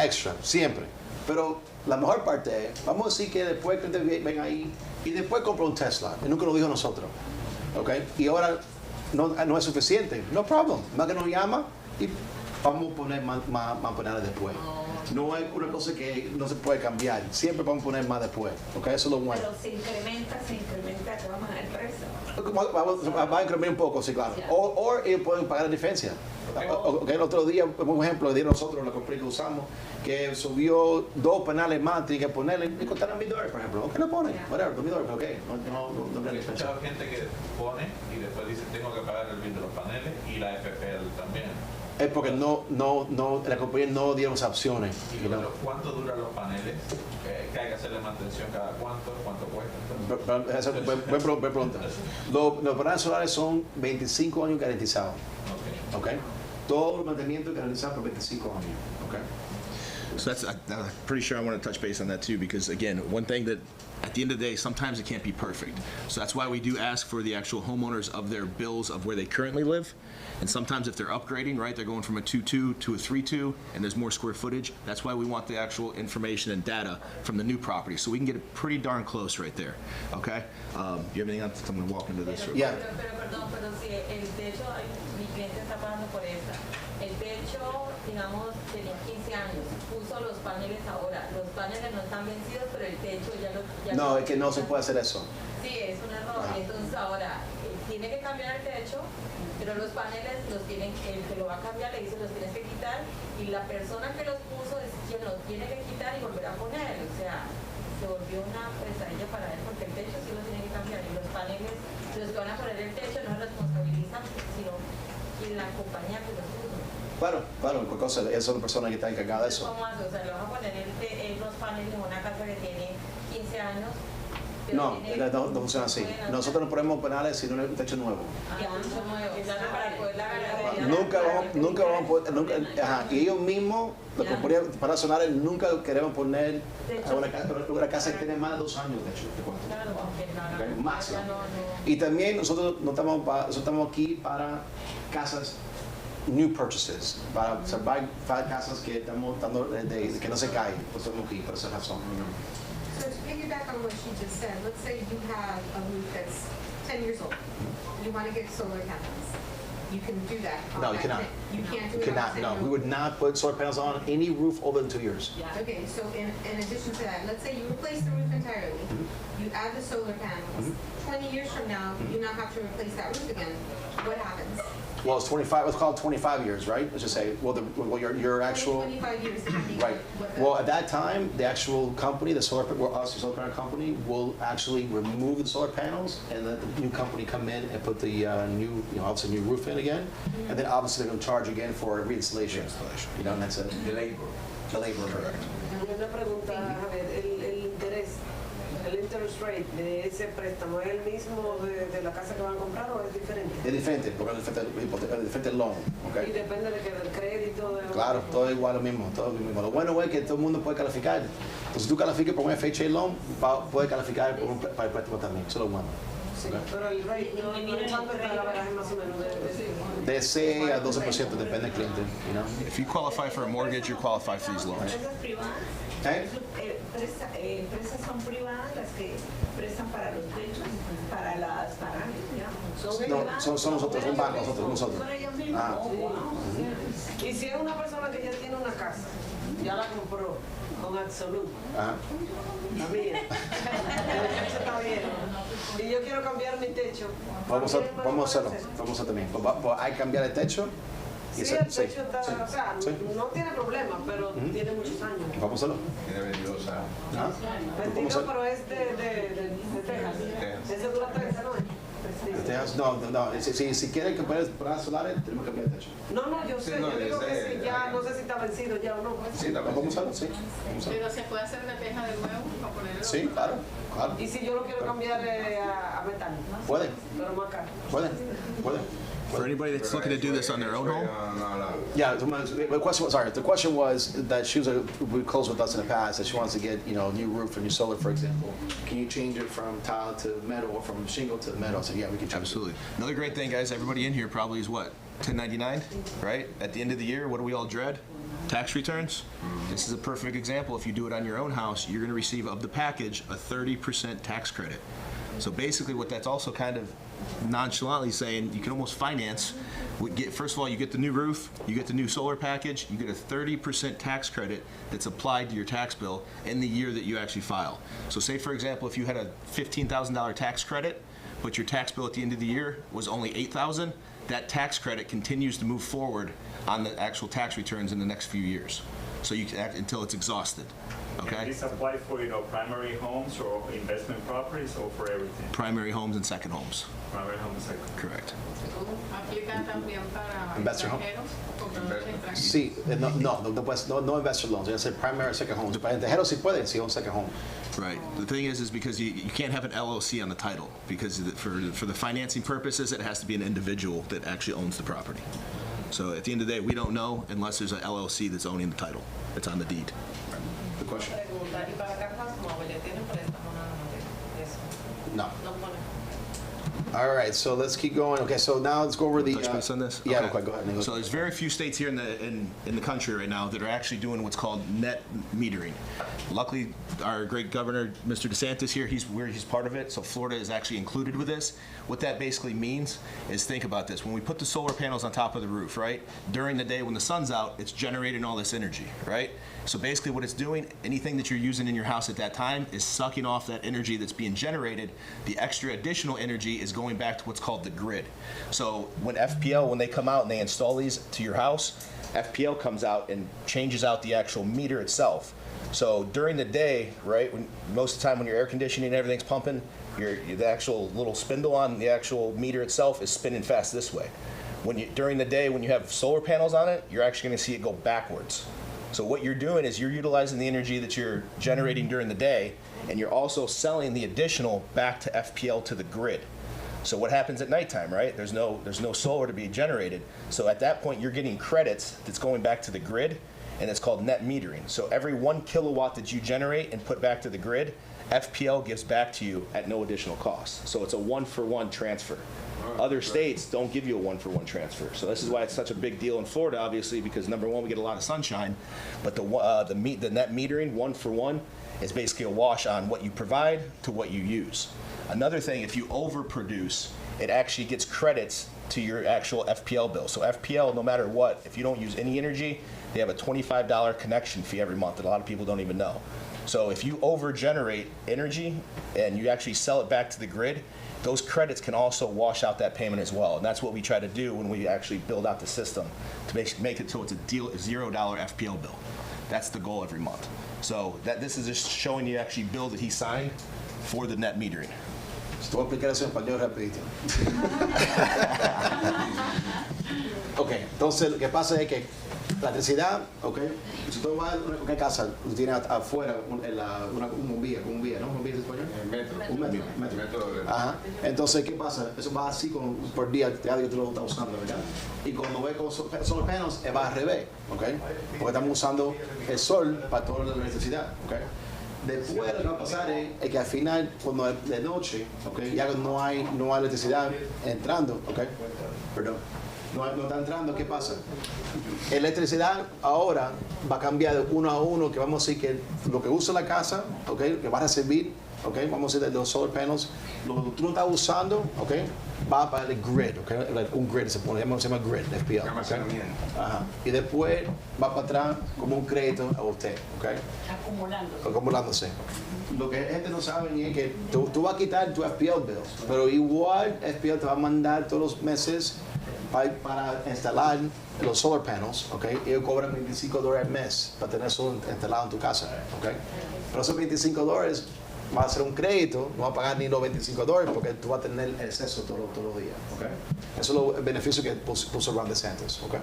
extra, siempre. Pero la mejor parte es, vamos a decir que después que ustedes ven ahí y después compra un Tesla, y nunca lo dijo nosotros, ¿ok? Y ahora no es suficiente, no problem, más que nos llama y vamos a poner más paneles después. No es una cosa que no se puede cambiar, siempre vamos a poner más después, ¿ok? Eso es lo bueno. Pero se incrementa, que vamos a el precio. Va a incrementar un poco, sí, claro. O ellos pueden pagar la diferencia. Okay, el otro día, por ejemplo, de nosotros, la compañía que usamos, que subió 2 paneles más, tiene que ponerle y costaron $1,000, por ejemplo. ¿Qué le ponen? Whatever, $2,000, ok. No He escuchado gente que pone y después dice tengo que pagar el bill de los paneles y la FPL también. Es porque la compañía no dio esas opciones. ¿Cuánto duran los paneles? ¿Que hay que hacerle mantención cada cuánto cuesta? Esa es buena pregunta. Los paneles solares son 25 años garantizados. Okay. Todo el mantenimiento garantizado por 25 años. Okay. So I'm pretty sure I want to touch base on that too, because again, one thing that at the end of the day, sometimes it can't be perfect. So that's why we do ask for the actual homeowners of their bills of where they currently live. And sometimes if they're upgrading, right, they're going from a 2.2 to a 3.2, and there's more square footage. That's why we want the actual information and data from the new property, so we can get it pretty darn close right there. Okay? You have anything else? I'm going to walk into this. Yeah. Pero si el techo, mi cliente está pagando por esta. El techo, digamos, tenía 15 años, puso los paneles ahora. Los paneles no están vencidos, pero el techo ya no, es que no se puede hacer eso. Sí, es un error. Entonces ahora tiene que cambiar el techo, pero los paneles el que lo va a cambiar le dice los tienes que quitar y la persona que los puso es quien los tiene que quitar y volver a poner. O sea, se volvió una pesadilla para él porque el techo sí lo tiene que cambiar y los paneles, los que van a poner el techo no responsabilizan, sino la compañía que los puso. Claro, cualquier cosa, esa es una persona que está encargada de eso. ¿Cómo hace? O sea, le van a poner los paneles en una casa que tiene 15 años, No, no funciona así. Nosotros no ponemos paneles sino un techo nuevo. Nunca vamos a poder, y ellos mismos, los compañías para solares, nunca queremos poner una casa que tiene más de 2 años de hecho, okay, máximo. Y también nosotros no estamos aquí para casas new purchases, para casas que estamos dando que no se caen, pues estamos aquí por esa razón. So to piggyback on what she just said, let's say you have a roof that's 10 years old. You want to get solar panels. You can do that. No, you cannot. You can't do You it on cannot. 10 No, year we would not put solar panels on any roof older than 2 years. Okay, so in addition to that, let's say you replace the roof entirely, you add the solar panels. 20 years from now, you now have to replace that roof again. What happens? Well, it's 25. Let's call it 25 years, right? Let's just say, well, your actual. 25 years. depending Right. on what the- Well, at that time, the actual company, the solar panel company, will actually remove the solar panels, and let the new company come in and put the new, obviously new roof in again, and then obviously they're going to charge again for reinstallation. And that's it. The labor. The labor. Correct. Una pregunta, Javier, el interés, el interest rate de ese préstamo, ¿es el mismo de la casa que van a comprar o es diferente? Es diferente, porque es diferente el loan, Y ¿ok? depende del crédito. Claro, todo igual lo mismo, todo lo mismo. Lo bueno es que todo el mundo puede calificar. Entonces, si tú calificas por un FHA loan, puedes calificar para el préstamo también. Eso es lo bueno. Sí, pero el rate ¿cuánto está la baraja más o menos De 6 a 12%, depende del cliente, If you qualify for a mortgage, you're qualified for these loans. Empresas privadas, ¿Eh? empresas son privadas las que prestan para los techos, para las paredes, digamos. No, son nosotros, un banco, nosotros. Son ellos mismos. Ah. Oh, wow. Y si es una persona que ya tiene una casa, ya la compró con Absolute, Ajá. la mía, el techo está bien, y yo quiero cambiar mi techo, Vamos a hacerlo, ¿también me vamos a también. Hay que cambiar el techo. Sí, el techo está, o sea, sí. no tiene problema, pero tiene muchos años. Vamos a hacerlo. Tiene 22 años. ¿Ah? 22, pero es de Texas. Ese dura 30, ¿no? No, si quieren que puedas poner solares, tenemos que cambiar el techo. No, yo sé, Sí, no, yo digo que ese- si ya, no sé si está vencido ya o no. Sí, la Vamos a hacerlo, sí. Vamos a hacerlo. Pero se puede hacer de teja de nuevo para ponerlo. Sí, claro. Y si yo lo quiero cambiar a metal, Pueden, pero más caro. pueden. For anybody that's looking to do this on their own home, Yeah, the question was that she was close with us in the past, that she wants to get, new roof or new solar, for example. Can you change it from tile to metal or from shingle to metal? So yeah, we can change absolutely. Another great thing, guys, everybody in here probably is what? 1099, right? At the end of the year, what do we all dread? Tax returns. This is a perfect example. If you do it on your own house, you're going to receive of the package a 30% tax credit. So basically what that's also kind of nonchalantly saying, you can almost finance. First of all, you get the new roof, you get the new solar package, you get a 30% tax credit that's applied to your tax bill in the year that you actually file. So say, for example, if you had a $15,000 tax credit, but your tax bill at the end of the year was only $8,000, that tax credit continues to move forward on the actual tax returns in the next few years. So you can act until it's exhausted. Okay? And this apply for primary homes or investment properties or for everything? Primary homes and second homes. Primary home and second. Correct. Aplica también para Investor home. extranjeros o compradores extranjeros. Sí, no investor loans. Yo say primary or second homes. Para extranjeros sí pueden, sí, un second home. Right. The thing is because you can't have an LLC on the title because for the financing purposes, it has to be an individual that actually owns the property. So at the end of the day, we don't know unless there's an LLC that's owning the title. It's on the deed. Good question. Preguntar, ¿y para casas nuevas ya tienen préstamo nada más de eso? No. No ponen. All right, so let's keep going. Okay, so now let's go over the. Touch base on this? Yeah, Okay. go ahead. So there's very few states here in the country right now that are actually doing what's called net metering. Luckily, our great governor, Mr. DeSantis here, he's part of it. So Florida is actually included with this. What that basically means is, think about this: when we put the solar panels on top of the roof, right? During the day when the sun's out, it's generating all this energy, right? So basically, what it's doing, anything that you're using in your house at that time is sucking off that energy that's being generated. The extra additional energy is going back to what's called the grid. So when FPL, when they come out and they install these to your house, FPL comes out and changes out the actual meter itself. So during the day, right, most of the time when your air conditioning and everything's pumping, the actual little spindle on the actual meter itself is spinning fast this way. During the day, when you have solar panels on it, you're actually going to see it go backwards. So what you're doing is you're utilizing the energy that you're generating during the day, and you're also selling the additional back to FPL to the grid. So what happens at nighttime, right? There's no solar to be generated. So at that point, you're getting credits that's going back to the grid, and it's called net metering. So every 1 kilowatt that you generate and put back to the grid, FPL gives back to you at no additional cost. So it's a 1-for-1 transfer. Other states don't give you a 1-for-1 transfer. So this is why it's such a big deal in Florida, obviously, because number one, we get a lot of sunshine, but the net metering 1-for-1 is basically a wash on what you provide to what you use. Another thing, if you overproduce, it actually gets credits to your actual FPL bill. So FPL, no matter what, if you don't use any energy, they have a $25 connection fee every month that a lot of people don't even know. So if you over-generate energy and you actually sell it back to the grid, those credits can also wash out that payment as well. And that's what we try to do when we actually build out the system to make it so it's a $0 FPL bill. That's the goal every month. So this is just showing you actually bill that he signed for the net metering. Te voy a explicar eso en español rapidito. Ok, entonces lo que pasa es que la electricidad, ok, si tú vas a una casa, tú tienes afuera una bombilla, ¿no? ¿Bombilla en español? Metro. Un metro. Ajá. Entonces, ¿qué pasa? Eso va así por día, cada día tú lo estás usando, ¿verdad? Y cuando ves con solar panels, va al revés, ok, porque estamos usando el sol para toda la electricidad, ok. Después lo que va a pasar es que al final, cuando es de noche, okay, ya no hay electricidad entrando, okay, perdón, no está entrando, ¿qué pasa? La electricidad ahora va a cambiar de 1 a 1, que vamos a decir que lo que usa la casa, okay, que va a recibir, okay, vamos a decir de los solar panels, lo que tú no estás usando, okay, va para el grid, okay, un grid se llama grid, FPL, okay. Ajá. Y después va para atrás como un crédito a usted, okay. Acumulándose. Lo que la gente no sabe es que tú vas a quitar tu FPL bill, pero igual FPL te va a mandar todos los meses para instalar los solar panels, okay. Ellos cobran $25 al mes para tener eso instalado en tu casa, okay. Pero esos $25 va a ser un crédito, no va a pagar ni los $25 porque tú vas a tener el exceso todos los días, okay. Eso es el beneficio que puso Ron DeSantis, okay.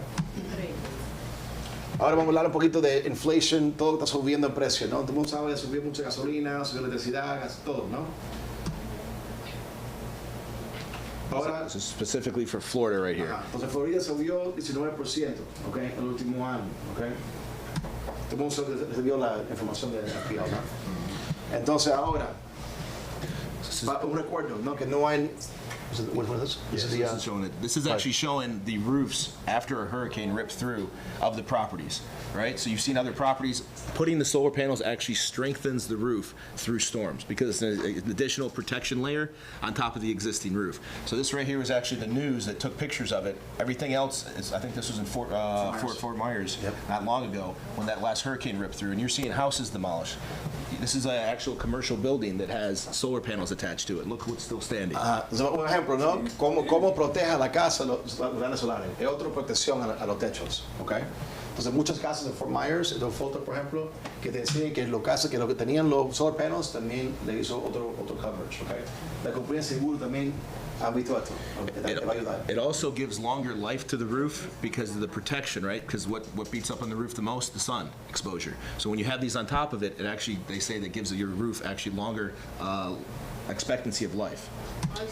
Ahora vamos a hablar un poquito de inflation, todo está subiendo en precio, ¿no? Todo el mundo sabe que subió mucha gasolina, subió electricidad, todo, ¿no? Ahora, this is specifically for Florida right here. Entonces Florida subió 19%, okay, el último año, okay. Todo el mundo recibió la información de la FPL, ¿no? Entonces ahora, un recuerdo, ¿no? Que no hay. What is this? This is actually showing the roofs after a hurricane ripped through of the properties, right? So you've seen other properties, putting the solar panels actually strengthens the roof through storms because it's an additional protection layer on top of the existing roof. So this right here was actually the news that took pictures of it. Everything else, I think this was in Fort Myers, yep, not long ago when that last hurricane ripped through, and you're seeing houses demolished. This is an actual commercial building that has solar panels attached to it. Look what's still standing. Un ejemplo, ¿no? ¿Cómo protege la casa los paneles solares? Es otra protección a los techos, ¿ok? Entonces muchas casas de Fort Myers, de fotos, por ejemplo, que te decían que los casas que lo que tenían los solar panels también le hizo otro coverage, ¿ok? La compañía de seguro también ha visto esto, te va a ayudar. It also gives longer life to the roof because of the protection, right? Because what beats up on the roof the most? The sun exposure. So when you have these on top of it, it actually, they say that gives your roof actually longer expectancy of life.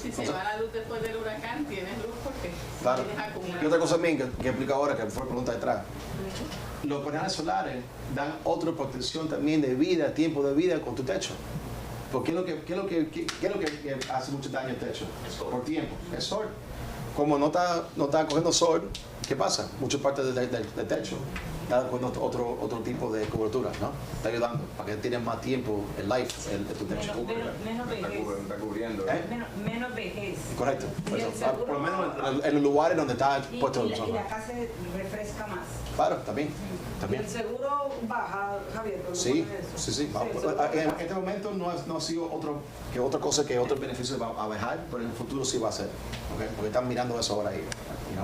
Si se va la luz después del huracán, tienes luz porque claro. tienes acumulado. Y otra cosa también que explico ahora, que fue la pregunta detrás. Los paneles solares dan otra protección también de vida, tiempo de vida con tu techo. Porque ¿qué es lo que hace mucho daño al techo? Por tiempo, el sol. Como no está cogiendo sol, ¿qué pasa? Muchas partes del techo está cogiendo otro tipo de cobertura, ¿no? Está ayudando para que tengas más tiempo el life de tu techo. Menos vejez. Está cubriendo. Menos vejez. Correcto. Por lo menos en los lugares donde está puesto el sol. Y la casa se refresca más. Claro, también. ¿Y el seguro baja, Javier? Sí. En este momento no ha sido otra cosa que otro beneficio va a bajar, pero en el futuro sí va a ser, ¿okay? Porque están mirando eso ahora ahí.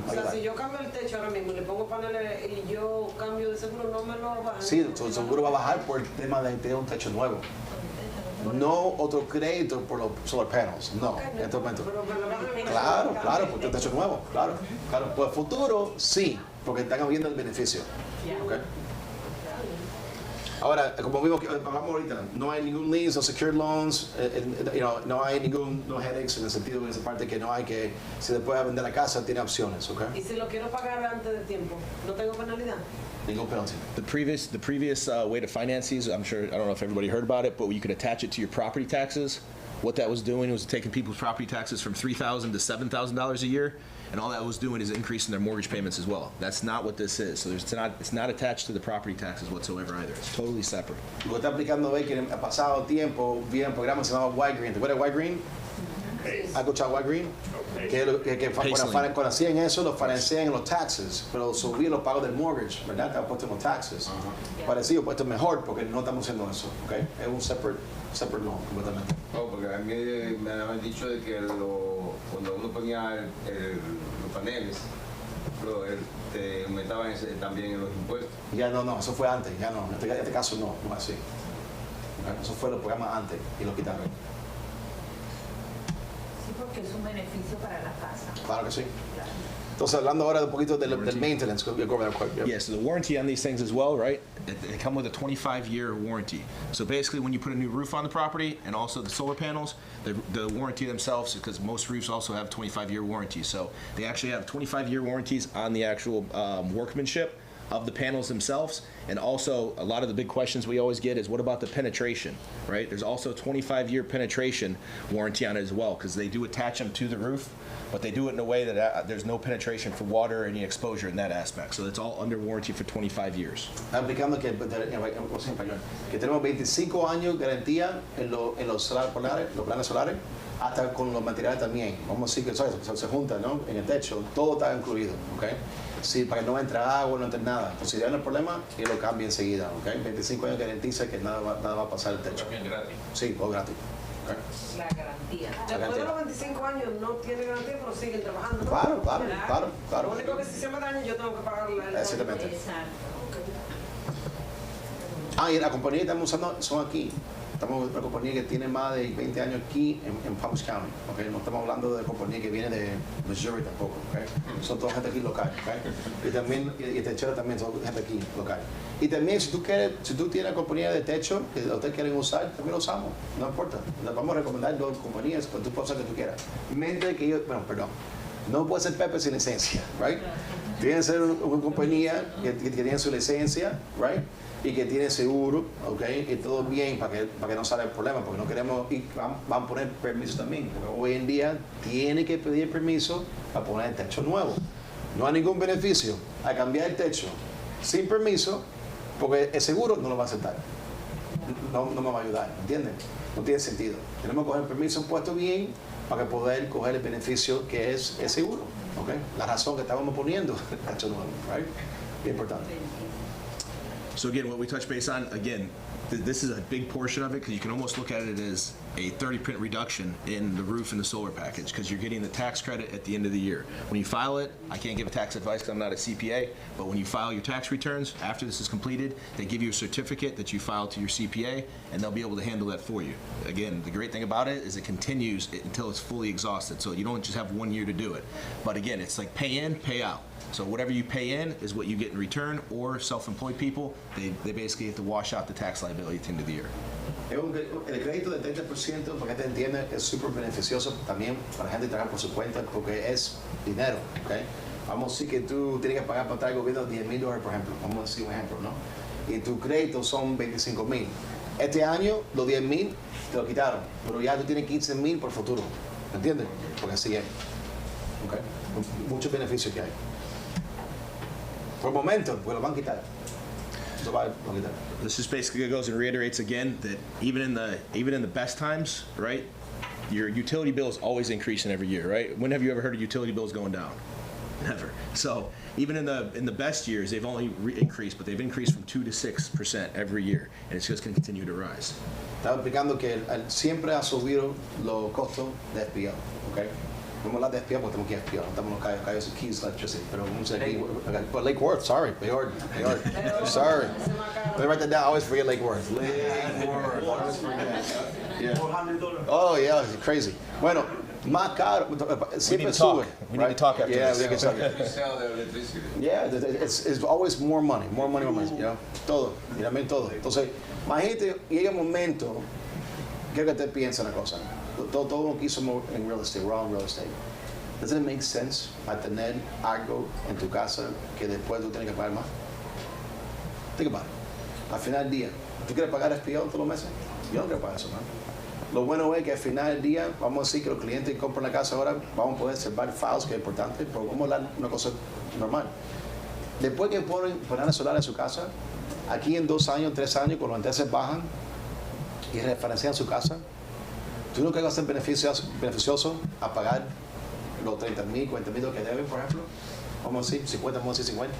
O sea, si yo cambio el techo ahora mismo, le pongo paneles y yo cambio de seguro, ¿no me lo bajan? Sí, el seguro va a bajar por el tema de tener un techo nuevo. No otro crédito por los solar panels, no, en este momento. Claro, porque el techo nuevo, claro. Por el futuro, sí, porque están viendo el beneficio. Okay. Ahora, como vimos que hablamos ahorita, no hay ningún lease, no secured loans, no hay no headaches en el sentido, en esa parte que no hay que, si después de vender la casa, tiene opciones, ¿ok? Y si lo quiero pagar antes de tiempo, ¿no tengo penalidad? Ningún penalty. The previous way to finance these, I'm sure, I don't know if everybody heard about it, but you could attach it to your property taxes. What that was doing was taking people's property taxes from $3,000 to $7,000 a year, and all that was doing is increasing their mortgage payments as well. That's not what this is. So it's not attached to the property taxes whatsoever either. It's totally separate. Lo que está aplicando es que ha pasado tiempo, vi un programa que se llama White Green. ¿Te acuerdas de White Green? ¿Has escuchado White Green? Que cuando hacían eso, lo financian en los taxes, pero subían los pagos del mortgage, ¿verdad? Estaba puesto en los taxes. Parecido, puesto mejor, porque no estamos haciendo eso, ¿ok? Es un separate loan, completamente. No, porque a mí me habían dicho de que cuando uno ponía los paneles, te aumentaban también en los impuestos. Ya no, eso fue antes, ya no. En este caso no es así. ¿Okay? Eso fue los programas antes y lo quitaron. Porque es un beneficio para la casa. Claro que sí. Entonces, hablando ahora un poquito del maintenance, go over that quick. Yeah, so the warranty on these things as well, right? They come with a 25-year warranty. So basically, when you put a new roof on the property and also the solar panels, the warranty themselves, because most roofs also have 25-year warranties. So they actually have 25-year warranties on the actual workmanship of the panels themselves. And also, a lot of the big questions we always get is, what about the penetration, right? There's also a 25-year penetration warranty on it as well, because they do attach them to the roof, but they do it in a way that there's no penetration for water or any exposure in that aspect. So it's all under warranty for 25 years. Está aplicando que tenemos 25 años garantía en los paneles solares, hasta con los materiales también. Vamos a decir que se juntan, ¿no? En el techo, todo está incluido, ¿ok? Sí, para que no entre agua, no entre nada. Entonces, si tienen el problema, él lo cambia enseguida, ¿ok? 25 años garantiza que nada va a pasar el techo. También gratis. Sí, todo gratis. Okay. La garantía. Después de los 25 años no tiene garantía, pero siguen trabajando, ¿no? Claro. Lo único que si se me daña, yo tengo que pagar la Exactamente. Exacto. Y la compañía que estamos usando son aquí. Estamos una compañía que tiene más de 20 años aquí en Palm Beach County, ¿okay? No estamos hablando de compañía que viene de Missouri tampoco, ¿okay? Son toda gente aquí local, ¿okay? Y también, y techeros también son gente aquí local. Y también si tú tienes una compañía de techo que ustedes quieren usar, también lo usamos, no importa. Les vamos a recomendar dos compañías, pero tú puedes usar que tú quieras. Mente que no puede ser Pepe sin licencia, right? Tiene que ser una compañía que tiene su licencia, right? Y que tiene seguro, ¿ok? Y todo bien para que no salga el problema, porque no queremos, y van a poner permiso también, porque hoy en día tiene que pedir permiso para poner el techo nuevo. No hay ningún beneficio a cambiar el techo sin permiso, porque el seguro no lo va a aceptar. No me va a ayudar, ¿entienden? No tiene sentido. Tenemos que coger el permiso puesto bien para poder coger el beneficio que es el seguro, ¿ok? La razón que estábamos poniendo el techo nuevo, right? Bien importante. So again, what we touch base on, again, this is a big portion of it, because you can almost look at it as a 30% reduction in the roof and the solar package, because you're getting the tax credit at the end of the year. When you file it, I can't give a tax advice because I'm not a CPA, but when you file your tax returns, after this is completed, they give you a certificate that you filed to your CPA, and they'll be able to handle that for you. Again, the great thing about it is it continues until it's fully exhausted, so you don't just have 1 year to do it. But again, it's like pay in, pay out. So whatever you pay in is what you get in return, or self-employed people, they basically have to wash out the tax liability at the end of the year. El crédito del 30%, para que te entiendas, es súper beneficioso también para la gente que trabaja por su cuenta, porque es dinero, ¿ok? Vamos a decir que tú tienes que pagar para el gobierno $10,000, por ejemplo, vamos a decir un ejemplo, ¿no? Y tu crédito son $25,000. Este año, los $10,000 te lo quitaron, pero ya tú tienes $15,000 por futuro, ¿me entiendes? Porque así es, ¿ok? Muchos beneficios que hay. Por el momento, pues lo van a quitar. This just basically goes and reiterates again that even in the best times, right, your utility bill is always increasing every year, right? When have you ever heard of utility bills going down? Never. So even in the best years, they've only increased, but they've increased from 2 to 6% every year, and it's just going to continue to rise. Estaba explicando que siempre ha subido los costos de espiado, ¿ok? Vamos a hablar de espiado porque tenemos que espiar, no estamos en los calles de Keys Electricity, pero vamos a decir aquí, Lake Worth, sorry, Bayard, sorry. Let me write that down, I always forget Lake Worth. Lake Worth, I always forget. Yeah. $400. Oh yeah, it's crazy. Bueno, Más caro, We siempre need to talk. sube. We need to talk after Yeah, this. we can talk. You sell the electricity. Yeah, it's always more money, more money. You know? Todo, y también todo. Entonces, imagínate, llega un momento, quiero que te pienses una cosa. Todo lo que hicimos en real estate, we're all in real estate. Doesn't it make sense a tener algo en tu casa que después tú tienes que pagar más? Think about it. Al final del día, ¿tú quieres pagar FPL todos los meses? Yo no quiero pagar eso, man. Lo bueno es que al final del día, vamos a decir que los clientes que compran la casa ahora, vamos a poder salvar files, que es importante, pero vamos a hablar una cosa normal. Después que ponen paneles solares en su casa, aquí en 2 años, 3 años, cuando los intereses bajan y referencian su casa, tú no crees que va a ser beneficioso a pagar los 30,000, 40,000 que deben, por ejemplo. Vamos a decir 50, vamos a decir 50.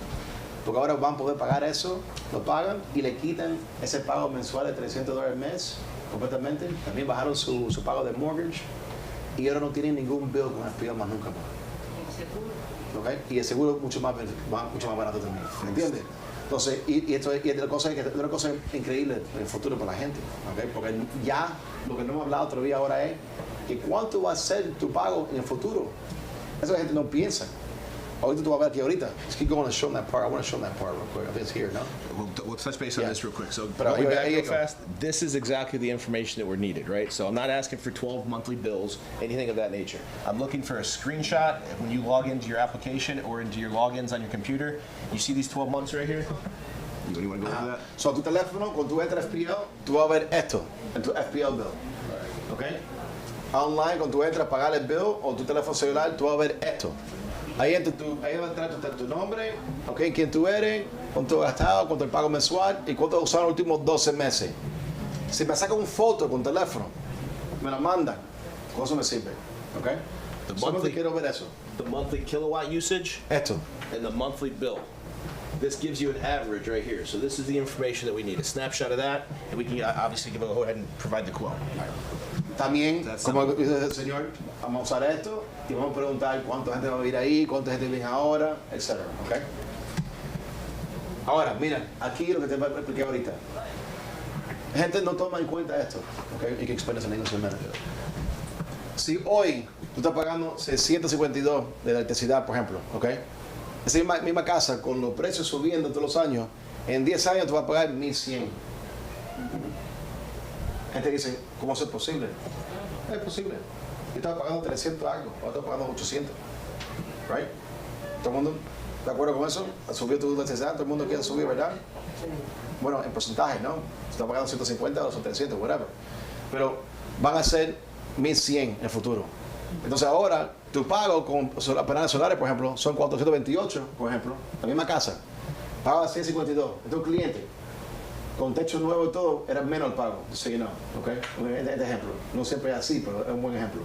Porque ahora van a poder pagar eso, lo pagan y le quitan ese pago mensual de $300 al mes completamente. También bajaron su pago de mortgage y ahora no tienen ningún bill con FPL más nunca más. ¿Okay? Y el seguro es mucho más barato también. ¿Me entiendes? Entonces, y esto es otra cosa increíble en el futuro para la gente. ¿Okay? Porque ya lo que no hemos hablado todavía ahora es que cuánto va a ser tu pago en el futuro. Eso la gente no piensa. Ahorita tú vas a ver aquí ahorita. Just keep going and show that part. I want to show that part real quick. I think it's here, no? We'll touch base on Yeah. this real quick. So But going back ahí real go. fast, this is exactly the information that we're needed, right? So I'm not asking for 12 monthly bills, anything of that nature. I'm looking for a screenshot when you log into your application or into your logins on your computer. You see these 12 months right here? You want to go over that? So, tu teléfono, cuando tú entras a FPL, tú vas a ver esto en tu FPL bill. ¿Ok? Online, cuando tú entras a pagar el bill o tu teléfono celular, tú vas a ver esto. Ahí va a entrar tu nombre, ¿ok? Quién tú eres, cuánto has gastado, cuánto el pago mensual y cuánto has usado en los últimos 12 meses. Si me sacan una foto con teléfono, me la mandan, con eso me sirve. ¿Ok? The Solamente monthly- quiero ver eso. The monthly kilowatt usage Esto. and the monthly bill. This gives you an average right here. So this is the information that we need, a snapshot of that, and we can obviously go ahead and provide the quote. También, That's como simple. dice el señor, vamos a usar esto y vamos a preguntar cuánta gente va a vivir ahí, cuánta gente vive ahora, etc. ¿Ok? Ahora, mira, aquí lo que te expliqué ahorita. La gente no toma en cuenta esto. ¿Ok? You can explain this in English in a minute. Si hoy tú estás pagando 652 de electricidad, por ejemplo, ¿ok? Esa misma casa, con los precios subiendo todos los años, en 10 años tú vas a pagar 1,100. Gente dice, ¿cómo eso es posible? Es posible. Yo estaba pagando 300 algo, ahora estoy pagando 800. Right? ¿Todo el mundo de acuerdo con eso? Subió tu necesidad, todo el mundo quiere subir, ¿verdad? Bueno, en porcentaje, ¿no? Si está pagando 150 o son 300, whatever. Pero van a ser 1,100 en el futuro. Entonces ahora, tu pago con paneles solares, por ejemplo, son 428, por ejemplo, la misma casa. Paga 152. Este es un cliente. Con techo nuevo y todo, era menos el pago. So you know, ¿ok? Este ejemplo. No siempre es así, pero es un buen ejemplo.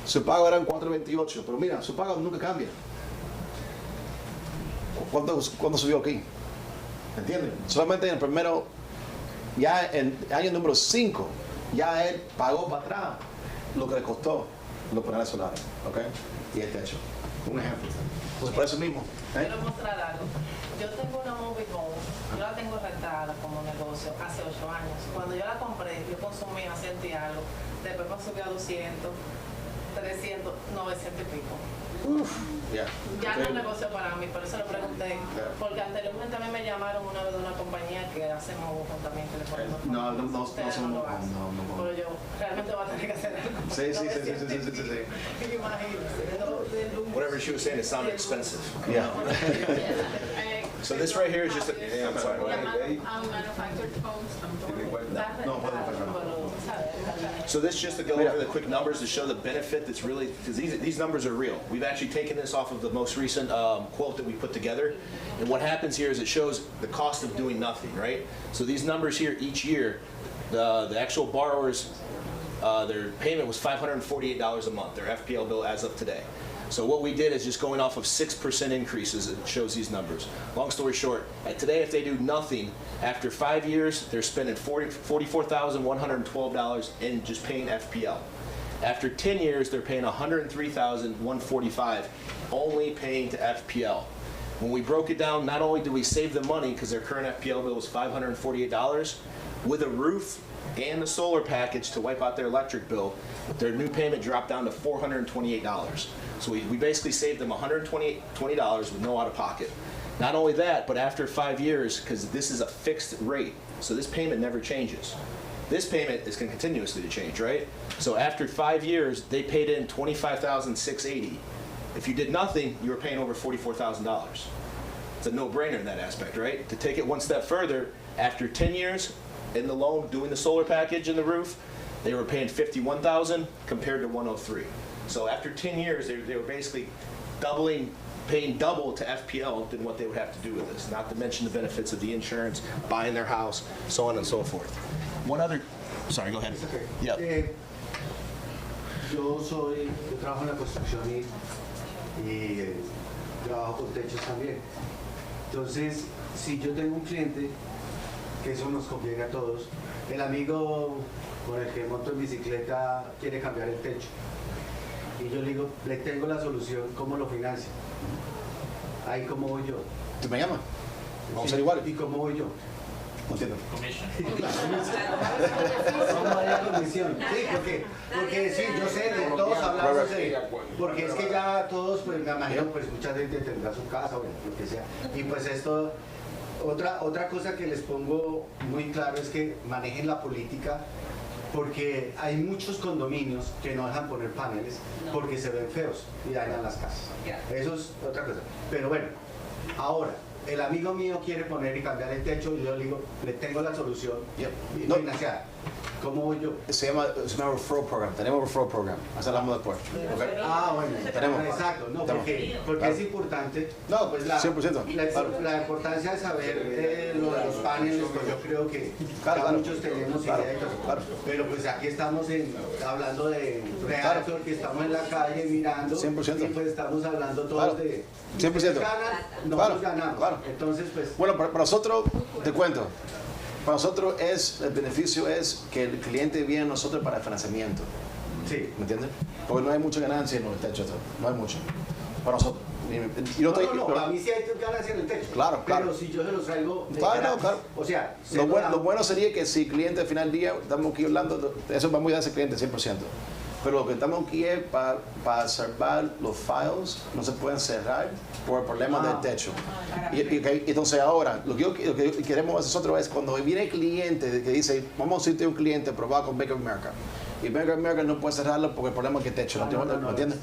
Su pago era 428, pero mira, su pago nunca cambia. ¿Cuándo subió aquí? ¿Entienden? Solamente en el primero, ya en el año número 5, ya él pagó para atrás lo que le costó los paneles solares, ¿ok? Y el techo. Un ejemplo. Entonces, por eso mismo. Quiero mostrar algo. Yo tengo una mobile home, yo la tengo rentada como negocio hace 8 años. Cuando yo la compré, yo consumía 100 y algo, después me subió a 200, 300, 900 y pico. Yeah. Ya no es negocio para mí, por eso lo pregunté. Porque anteriormente a mí me llamaron una vez de una compañía que hace mobile home también, que le ponemos. No Ustedes son lo hacen. no. Pero yo realmente voy a tener que hacer algo. Sí. Imagínense. Whatever she was saying, it sounded expensive. Yeah. So this right here is just a, yeah, I'm sorry. Manufactured homes. No, So this just to go over the quick numbers to show the benefit that's really, because these numbers are real. We've actually taken this off of the most recent quote that we put together. And what happens here is it shows the cost of doing nothing, right? So these numbers here each year, the actual borrowers, their payment was $548 a month, their FPL bill as of today. So what we did is just going off of 6% increases, it shows these numbers. Long story short, today if they do nothing, after 5 years, they're spending $44,112 in just paying FPL. After 10 years, they're paying $103,145 only paying to FPL. When we broke it down, not only did we save them money because their current FPL bill was $548, with a roof and the solar package to wipe out their electric bill, their new payment dropped down to $428. So we basically saved them $120 with no out-of-pocket. Not only that, but after 5 years, because this is a fixed rate, so this payment never changes. This payment is going to continuously to change, right? So after 5 years, they paid in $25,680. If you did nothing, you were paying over $44,000. It's a no-brainer in that aspect, right? To take it one step further, after 10 years in the loan, doing the solar package and the roof, they were paying $51,000 compared to $103. So after 10 years, they were basically paying double to FPL than what they would have to do with this, not to mention the benefits of the insurance, buying their house, so on and so forth. One other, sorry, go ahead. Okay. Yeah. Yo trabajo en la construcción y trabajo con techos también. Entonces, si yo tengo un cliente, que eso nos conviene a todos, el amigo con el que monto en bicicleta quiere cambiar el techo. Y yo le digo, le tengo la solución, ¿cómo lo financia? Ahí cómo voy yo. ¿Tú me llamas? Vamos a ser igual. ¿Y cómo voy yo? No entiendo. ¿Cómo hay la comisión? Sí, porque sí, yo sé, de todos hablamos de... Porque es que ya todos, pues me imagino, pues mucha gente tendrá su casa, bueno, lo que sea. Y pues esto, otra cosa que les pongo muy claro es que manejen la política, porque hay muchos condominios que no dejan poner paneles porque se ven feos y dañan las casas. Eso es otra cosa. Pero bueno, ahora, el amigo mío quiere poner y cambiar el techo y yo le digo, le tengo la solución No. financiada. ¿Cómo voy yo? Se llama referral program. Tenemos referral program. Hasta hablamos después. Okay. Ah, bueno. Tenemos. Exacto. No, porque Claro. es importante. No, pues 100%. La importancia de saber lo de los paneles, pues yo creo que Claro. muchos tenemos idea de todo. Claro. Pero pues aquí estamos hablando de Realtor, que estamos en la calle mirando. 100%. Y pues estamos hablando todos de... 100%. Ustedes ganan, nosotros ganamos. Claro. Entonces, pues... Bueno, para nosotros, te cuento, para nosotros el beneficio es que el cliente viene a nosotros para el financiamiento. Sí. ¿Me entiendes? Porque no hay mucha ganancia en los techos, no hay mucho. Para nosotros. No, para mí sí hay ganancia en el techo. Claro. Pero si yo se los traigo de Claro. o sea, Lo bueno sería que si el cliente al final del día, estamos aquí hablando, eso va muy a ese cliente 100%. Pero lo que estamos aquí es para cerrar los files, no se pueden cerrar por el problema del techo. Entonces ahora, lo que queremos nosotros es cuando viene el cliente que dice, vamos a decirte un cliente probado con Bank of America, y Bank of America no puede cerrarlo porque el problema es que el techo, ¿me entiendes?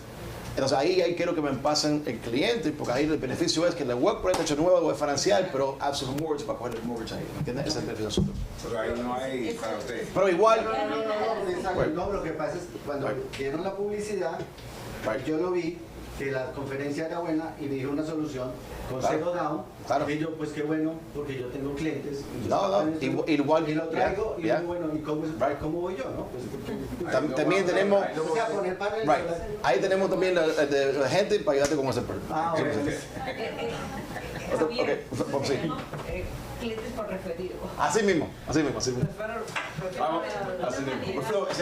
Entonces ahí quiero que me pasen el cliente, porque ahí el beneficio es que le voy a poner techo nuevo, voy a financiar, pero absolute mortgage para coger el mortgage ahí, ¿me entiendes? Ese es el beneficio de nosotros. Pero ahí no hay para usted. Pero igual... No, lo que pasa es que cuando dieron la publicidad, yo lo vi, que la conferencia era buena y me dijo una solución con cero down. Y yo, pues qué bueno, porque yo tengo clientes. Igual. Y lo traigo y digo, bueno, ¿y cómo voy yo? ¿No? Pues, también tenemos... O sea, poner paneles. Ahí tenemos también la gente para ayudarte con ese problema. Vamos a seguir. Clientes por referido. Así mismo. Refiero Se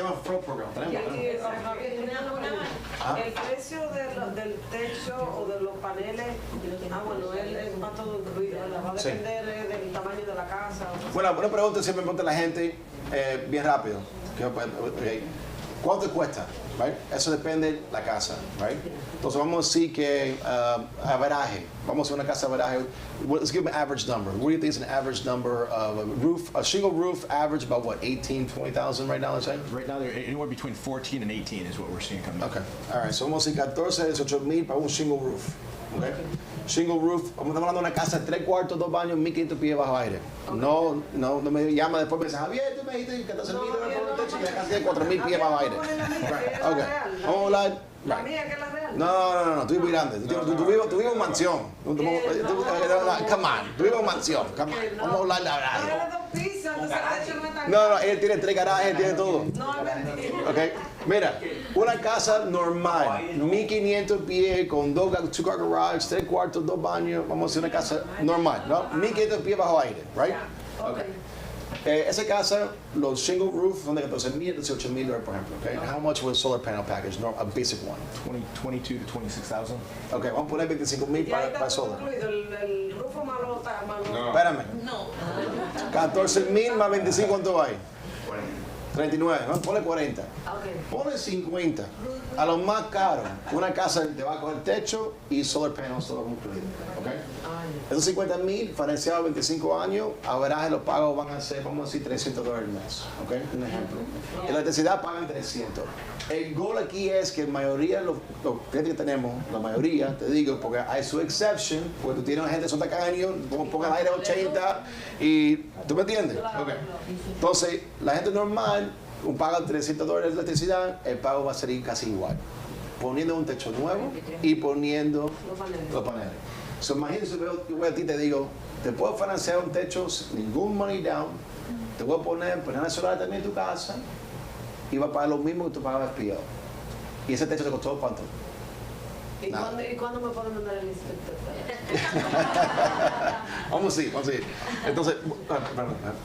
llama referral program. El precio del techo o de los paneles, bueno, él va todo incluido, va a depender del tamaño de la casa. Bueno, una pregunta siempre me pregunta la gente, bien rápido. ¿Cuánto cuesta? Right? Eso depende de la casa. Right? Entonces vamos a decir que averaje. Vamos a hacer una casa averaje. Let's give an average number. What do you think is an average number of a shingle roof average about what, 18, 20,000 right now, let's say? Right now, they're anywhere between 14 and 18 is what we're seeing coming up. Okay. All right. So vamos a decir 14, 18,000 para un shingle roof. Okay. Shingle roof, estamos hablando de una casa de 3 cuartos, 2 baños, 1.500 pies bajo aire. No me llama después y me dice, Javier, tú me dijiste que 14,000 por un techo y la casa tiene 4,000 pies bajo aire. Ok, vamos a hablar. La mía que es la real. No, tú vives grande. Tú vives en mansión. Come on, tú vives en mansión. Come on, vamos a hablar de la verdad. No, él tiene 3 garajes, tiene todo. Ok, mira, una casa normal, 1.500 pies con 2 car garage, 3 cuartos, 2 baños, vamos a hacer una casa normal, ¿no? 1.500 pies bajo aire, right? Okay. Esa casa, los shingle roof son de 14,000 a 18,000 dólares, por ejemplo. Okay? How much was a solar panel package, a basic one? 22 to 26,000. Okay, vamos a poner 25,000 para solar. El rufo malo está malo. Espérame. 14,000 más 25, ¿cuánto hay? 39, ¿no? Ponle 40. Ponle 50. A lo más caro, una casa te va a coger techo y solar panels todo incluido. ¿Okay? Esos 50,000 financiados 25 años, a los pagos van a ser, vamos a decir, $300 al mes. ¿Okay? Un ejemplo. En la electricidad pagan 300. El gol aquí es que la mayoría de los clientes que tenemos, la mayoría, te digo, porque hay su exception, porque tú tienes una gente que son tacaños, pongan el aire a 80 y, ¿tú me entiendes? Okay. Entonces, la gente normal, un paga $300 de electricidad, el pago va a ser casi igual. Poniendo un techo nuevo y poniendo los paneles. So, imagínense, yo a ti te digo, te puedo financiar un techo sin ningún money down, te voy a poner paneles solares también en tu casa y va a pagar lo mismo que tú pagabas PO. ¿Y ese techo te costó cuánto? ¿Y cuándo me pueden mandar el inspector? Vamos a ir. Entonces,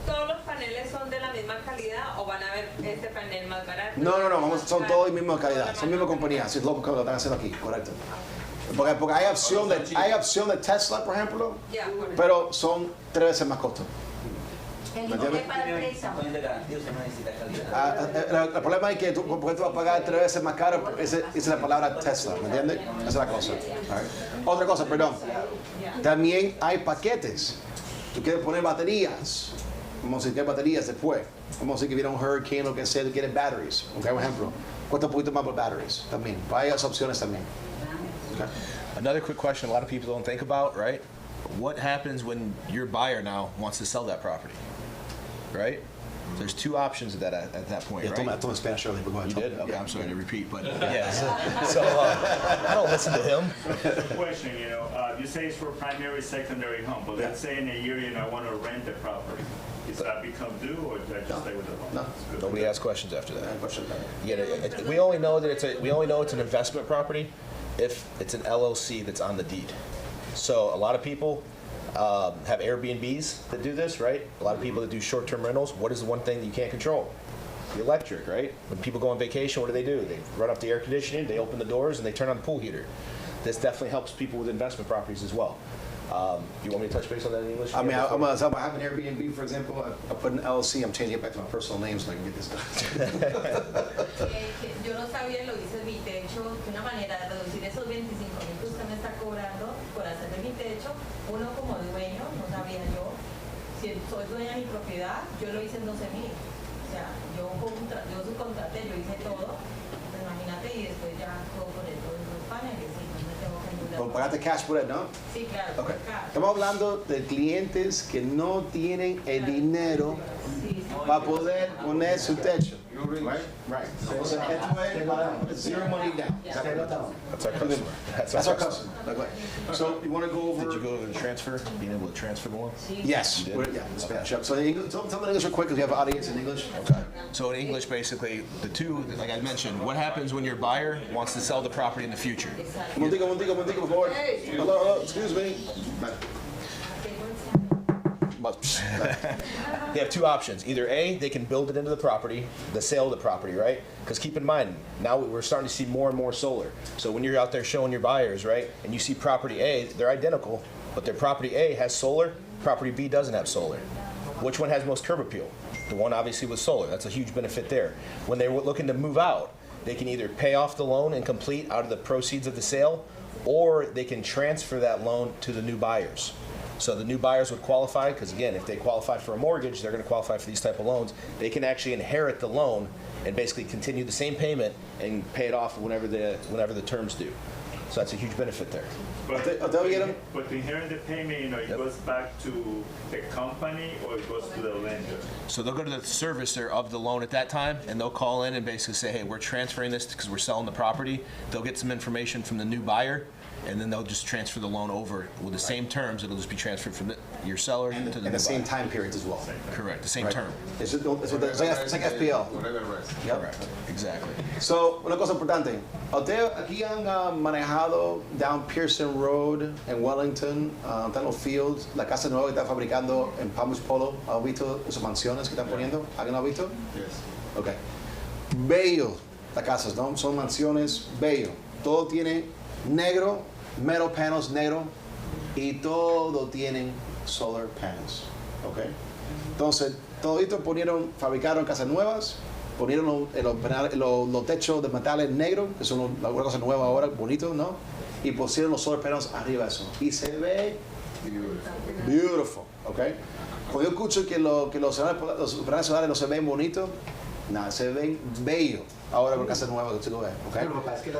¿Todos los paneles son de la misma calidad o van a ver este panel más barato? No, son todos de misma calidad, son misma compañía, si es loco que lo están haciendo aquí, correcto. Porque hay opción de Tesla, por ejemplo, pero son 3 veces más costosos. El problema es que porque tú vas a pagar 3 veces más caro, esa es la palabra Tesla, ¿me entiendes? Esa es la cosa. Otra cosa, perdón. También hay paquetes. Tú quieres poner baterías. Vamos a decir que hay baterías después. Vamos a decir que viene un hurricane, lo que sea, tú quieres batteries. Okay, por ejemplo. Cuesta un poquito más por batteries también. Hay esas opciones también. Okay. Another quick question a lot of people don't think about, right? What happens when your buyer now wants to sell that property? Right? There's 2 options at that point, right? I told Spanish earlier, but go ahead. You did? Okay, I'm sorry to repeat, but yes. So I don't listen to him. The question, you say it's for primary, secondary home, but let's say in a year, I want to rent the property. Does that become due, or do I just stay with the loan? No. Nobody asks questions after that. We only know that it's an investment property if it's an LLC that's on the deed. So a lot of people have Airbnbs that do this, right? A lot of people that do short-term rentals. What is the one thing that you can't control? The electric, right? When people go on vacation, what do? They run up the air conditioning, they open the doors, and they turn on the pool heater. This definitely helps people with investment properties as well. You want me to touch base on that in English? I mean, I have an Airbnb, for example. I put an LLC. I'm changing it back to my personal name so I can get this done. Yo no sabía, lo hice en mi techo, que una manera de reducir esos 25,000 que usted me está cobrando por hacer de mi techo, uno como dueño, no sabía yo, si soy dueña de mi propiedad, yo lo hice en 12,000. O sea, yo subcontraté, yo hice todo, pues imagínate, y después ya puedo poner todos los paneles, y no me tengo que mudar. Pero pagaste cash por él, ¿no? Sí, claro. Okay. Cash. Estamos hablando de clientes que no tienen el dinero para poder poner su techo. Right. So it's zero money down. That's our customer. That's our customer. Okay. So you want to go over? Did you go over the transfer? Being able to transfer the loan? Yes. You did? Yeah. Spanish. So tell me English real quick because we have an audience in English. Okay. So in English, basically, the 2, like I mentioned, what happens when your buyer wants to sell the property in the future? Momentico, por favor. Hello, excuse me. They have 2 options. Either A, they can build it into the property, the sale of the property, right? Because keep in mind, now we're starting to see more and more solar. So when you're out there showing your buyers, right, and you see property A, they're identical, but their property A has solar, property B doesn't have solar. Which one has most curb appeal? The one obviously with solar. That's a huge benefit there. When they're looking to move out, they can either pay off the loan and complete out of the proceeds of the sale, or they can transfer that loan to the new buyers. So the new buyers would qualify, because again, if they qualify for a mortgage, they're going to qualify for these type of loans. They can actually inherit the loan and basically continue the same payment and pay it off whenever the terms due. So that's a huge benefit there. But to inherit the payment, it goes back to the company or it goes to the lender? So they'll go to the servicer of the loan at that time, and they'll call in and basically say, hey, we're transferring this because we're selling the property. They'll get some information from the new buyer, and then they'll just transfer the loan over with the same terms. It'll just be transferred from your seller to the new buyer. And the same time periods as well. Correct, the same term. It's like FPL. Yep. Correct, exactly. So, una cosa importante. Ustedes aquí han manejado down Pearson Road en Wellington, están los fields, la casa nueva que está fabricando en Palm Beach Polo. ¿Han visto esas mansiones que están poniendo? ¿Alguien lo ha visto? Yes. Okay. Bello las casas, ¿no? Son mansiones bello. Todo tiene negro, metal panels negro y todo tienen solar panels. Okay. Entonces, todito fabricaron casas nuevas ponieron los techos de metales negros, que son una cosa nueva ahora, bonito, ¿no? Y pusieron los solar panels arriba de eso. Y se ve beautiful, ¿ok? Cuando yo escucho que los paneles solares no se ven bonitos, nada, se ven bellos ahora con casas nuevas que tú ves, ¿ok? Pero lo que pasa es que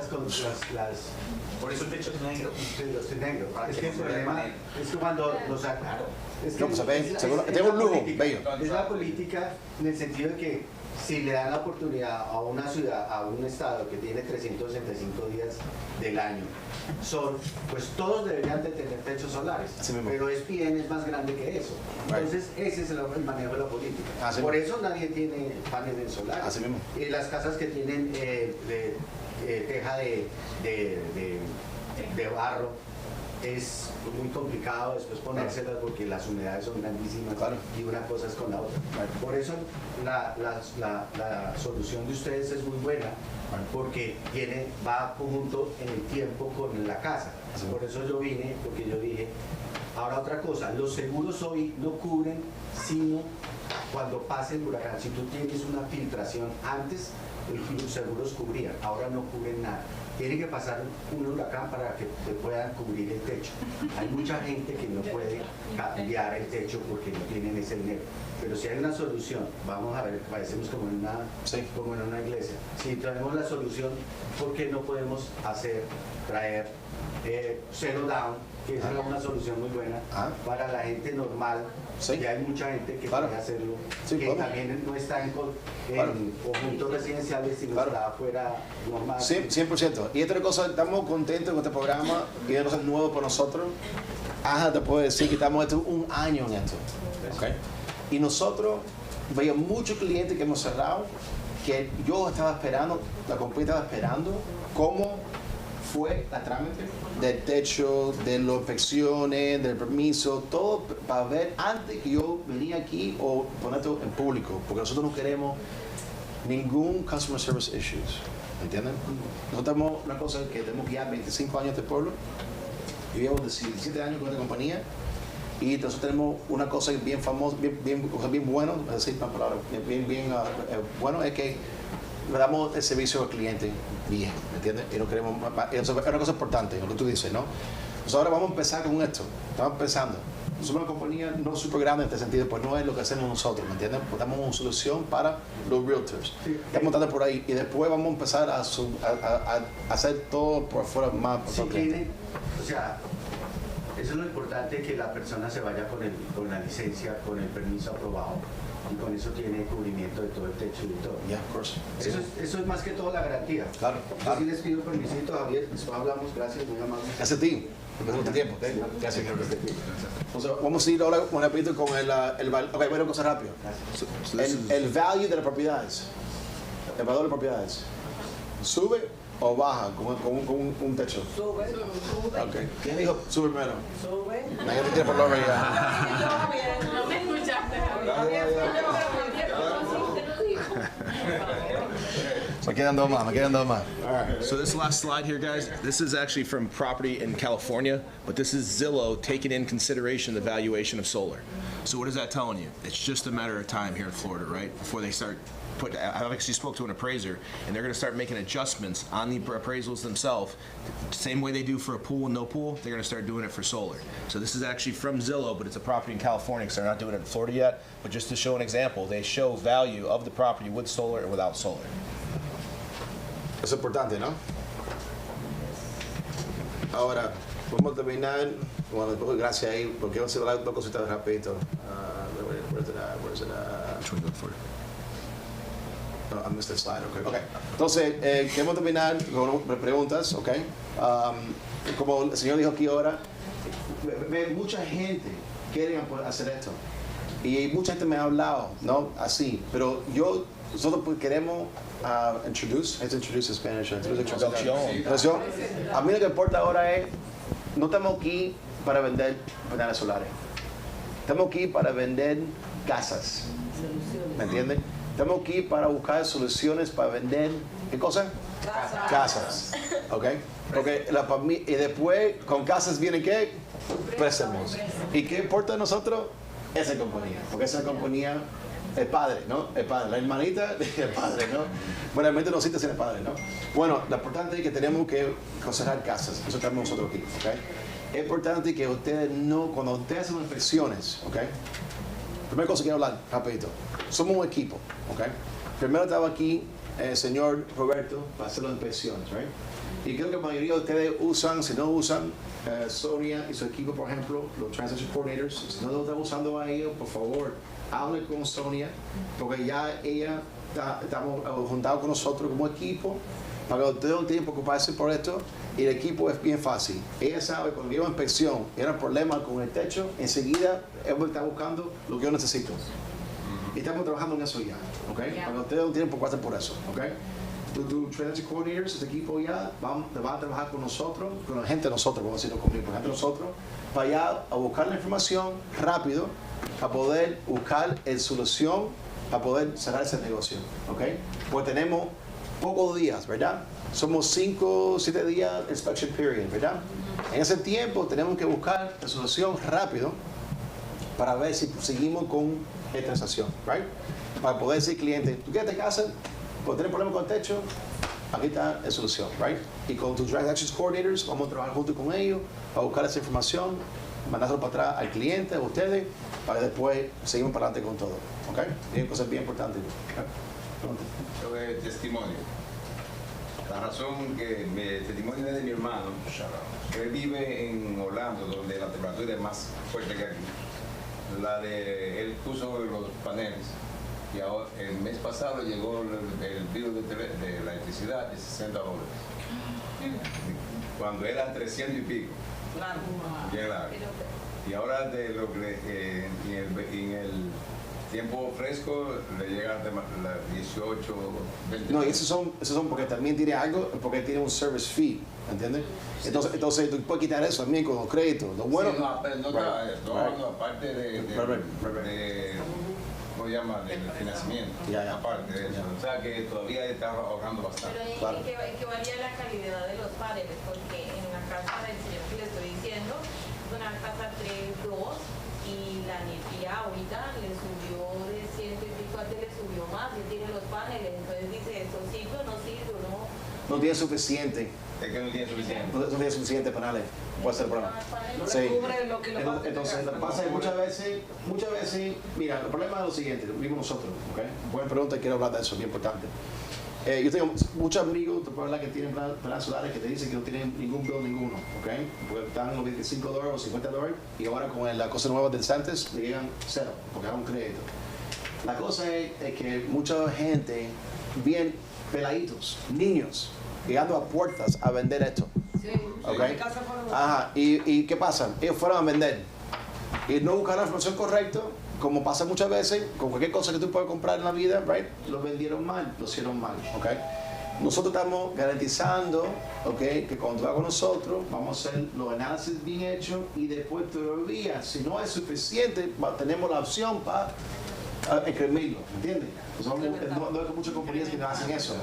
Por eso el techo es negro. los negros. Es que el problema es que cuando los claro. Es que No, pues se ve, tengo un lujo, bello. Es la política en el sentido de que si le dan la oportunidad a una ciudad, a un estado que tiene 365 días del año, pues todos deberían de tener techos solares, pero ESPN es más grande que eso. Entonces ese es el manejo de la política. Por eso nadie tiene paneles solares. Así mismo. Y las casas que tienen teja de barro, es muy complicado después ponérselas porque las humedades son grandísimas y una cosa es con la otra. Por eso la solución de ustedes es muy buena porque va conjunto en el tiempo con la casa. Por eso yo vine, porque yo dije, ahora otra cosa, los seguros hoy no cubren sino cuando pase el huracán. Si tú tienes una filtración antes, los seguros cubrían, ahora no cubren nada. Tiene que pasar un huracán para que te puedan cubrir el techo. Hay mucha gente que no puede cambiar el techo porque no tienen ese dinero. Pero si hay una solución, vamos a ver, parecemos como en una iglesia. Si tenemos la solución, ¿por qué no podemos traer zero down, que es una solución muy buena para la gente normal? Y hay mucha gente que puede hacerlo, que también no está en conjuntos residenciales, sino está afuera normal. 100%. Y otra cosa, estamos contentos con este programa, y es nuevo para nosotros. Te puedo decir que estamos un año en esto. ¿Okay? Y nosotros veíamos muchos clientes que hemos cerrado, que yo estaba esperando, la compañía estaba esperando cómo fue la trámite del techo, de las inspecciones, del permiso, todo para ver antes que yo venía aquí o ponerlo en público, porque nosotros no queremos ningún customer service issues, ¿entienden? Nosotros tenemos una cosa que tenemos ya 25 años de pueblo, yo llevo 17 años con esta compañía y nosotros tenemos una cosa bien famosa, bien bueno, es decir, una palabra bien bueno, es que le damos el servicio al cliente bien, ¿me entiendes? Y no queremos, es una cosa importante, lo que tú dices, ¿no? Entonces ahora vamos a empezar con esto, estamos empezando. Somos una compañía no súper grande en este sentido, pues no es lo que hacemos nosotros, ¿me entiendes? Pues damos una solución para los realtors. Estamos dando por ahí y después vamos a empezar a hacer todo por fuera más. O sea, eso es lo importante, que la persona se vaya con la licencia, con el permiso aprobado. Y con eso tiene cubrimiento de todo el techo y todo. Yeah, of course. Eso es más que todo la garantía. Claro. Yo sí les pido permisito, Javier, después hablamos, gracias, muy amable. Gracias a ti, por tu tiempo. Gracias. Entonces, vamos a ir ahora un rapidito con ok, bueno, cosa rápida. El value de las propiedades, el valor de las propiedades, ¿sube o baja con un techo? Sube. Okay. ¿Quién dijo sube primero? Sube. Nadie te tiene por lo ya. No me escuchaste. Me quedan dos más. All right. So this last slide here, guys, this is actually from property in California, but this is Zillow taking in consideration the valuation of solar. So what is that telling you? It's just a matter of time here in Florida, right? Before they start I actually spoke to an appraiser, and they're going to start making adjustments on the appraisals themselves. Same way they do for a pool and no pool, they're going to start doing it for solar. So this is actually from Zillow, but it's a property in California, because they're not doing it in Florida yet. But just to show an example, they show value of the property with solar and without solar. Es importante, ¿no? Ahora, vamos a terminar, bueno, gracias ahí, porque vamos a hablar dos cositas rapidito. Where's it? Which one you look for? I missed the slide, okay. Entonces, queremos terminar con preguntas, ok. Como el señor dijo aquí ahora, mucha gente quiere hacer esto. Y mucha gente me ha hablado, ¿no? Así. Pero nosotros queremos introduce in Spanish. Introducción. A mí lo que importa ahora es, no estamos aquí para vender paneles solares. Estamos aquí para vender casas. ¿Me entienden? Estamos aquí para buscar soluciones para vender, ¿qué cosa? Casas. ¿Ok? Porque y después con casas viene ¿qué? Préstamos. ¿Y qué importa a nosotros? Esa compañía. Porque esa compañía El padre, ¿no? El padre. La hermanita, el padre, ¿no? Bueno, realmente no existe sin el padre, ¿no? Bueno, lo importante es que tenemos que cerrar casas. Eso tenemos nosotros aquí, ¿ok? Es importante que ustedes no, cuando ustedes hacen inspecciones, ¿ok? Primera cosa que quiero hablar, rapidito. Somos un equipo, ¿ok? Primero estaba aquí el señor Roberto para hacer las inspecciones, ¿right? Y creo que la mayoría de ustedes usan, si no usan, Sonia y su equipo, por ejemplo, los Transaction Coordinators. Si no lo están usando a ellos, por favor, hable con Sonia, porque ya ella estamos juntados con nosotros como equipo, para que ustedes no tienen que preocuparse por esto. Y el equipo es bien fácil. Ella sabe, cuando viene una inspección y hay un problema con el techo, enseguida él está buscando lo que yo necesito. Y estamos trabajando en eso ya, ¿ok? Para que ustedes no tienen que preocuparse por eso, ¿ok? Tu Transaction Coordinators, este equipo ya, van a trabajar con nosotros, con la gente de nosotros, vamos a decirlo conmigo, con la gente de nosotros, para allá a buscar la información rápido, para poder buscar la solución, para poder cerrar ese negocio, ¿ok? Pues tenemos pocos días, ¿verdad? Somos 5 o 7 días inspection period, ¿verdad? En ese tiempo tenemos que buscar la solución rápido para ver si seguimos con la transacción, ¿right? Para poder decir cliente, ¿tú quieres te casa? Pues tienes problemas con el techo, aquí está la solución, right? Y con tus Transactions Coordinators vamos a trabajar junto con ellos para buscar esa información, mandárselo para atrás al cliente, a ustedes, para que después seguimos para adelante con todo, ¿ok? Tienen cosas bien importantes. Sobre testimonio. La razón que el testimonio es de mi hermano, él vive en Orlando, donde la temperatura es más fuerte que aquí. Él puso los paneles y ahora, el mes pasado llegó el bill de la electricidad de $60. Cuando eran 300 y pico. Claro. Bien largo. Y ahora de lo que en el tiempo fresco le llega a las 18, 20. No, y esos son porque también tiene algo, porque tiene un service fee, ¿entiendes? Entonces tú puedes quitar eso también con los créditos. Lo bueno, sí, no, aparte de ¿cómo se llama? Del financiamiento, aparte de eso. O sea que todavía está ahorrando bastante. Pero ¿en qué varía la calidad de los paneles? Porque en la casa del señor que le estoy diciendo, es una casa 3-2 y la energía ahorita le subió de 100 y pico, antes le subió más, y tiene los paneles, entonces dice, ¿esto sirve o no sirve o no? no tiene suficiente. Es que no tiene suficiente. No tiene suficiente paneles. Puede ser el problema. No Sí. le cubre lo que le va a Entonces, lo que pasa es que muchas veces, mira, el problema es lo siguiente, lo vimos nosotros, ¿ok? Buena pregunta, quiero hablar de eso, bien importante. Yo tengo muchos amigos que tienen planes solares que te dicen que no tienen ningún bill ninguno, ¿ok? Porque están los $25 o $50 y ahora con la cosa nueva del Santos le llegan cero, porque es un crédito. La cosa es que mucha gente, bien peladitos, niños, llegando a puertas a vender esto. Sí, ¿Okay? en mi casa fueron Ajá, ¿y qué pasa? Ellos fueron a vender y no buscaron la información correcta, como pasa muchas veces, con cualquier cosa que tú puedes comprar en la vida, right? Lo vendieron mal, lo hicieron mal, ¿ok? Nosotros estamos garantizando, ¿ok? Que cuando tú vas con nosotros, vamos a hacer los análisis bien hechos y después todavía, si no es suficiente, tenemos la opción para escribirlo, ¿entiendes? No hay muchas compañías que no hacen eso.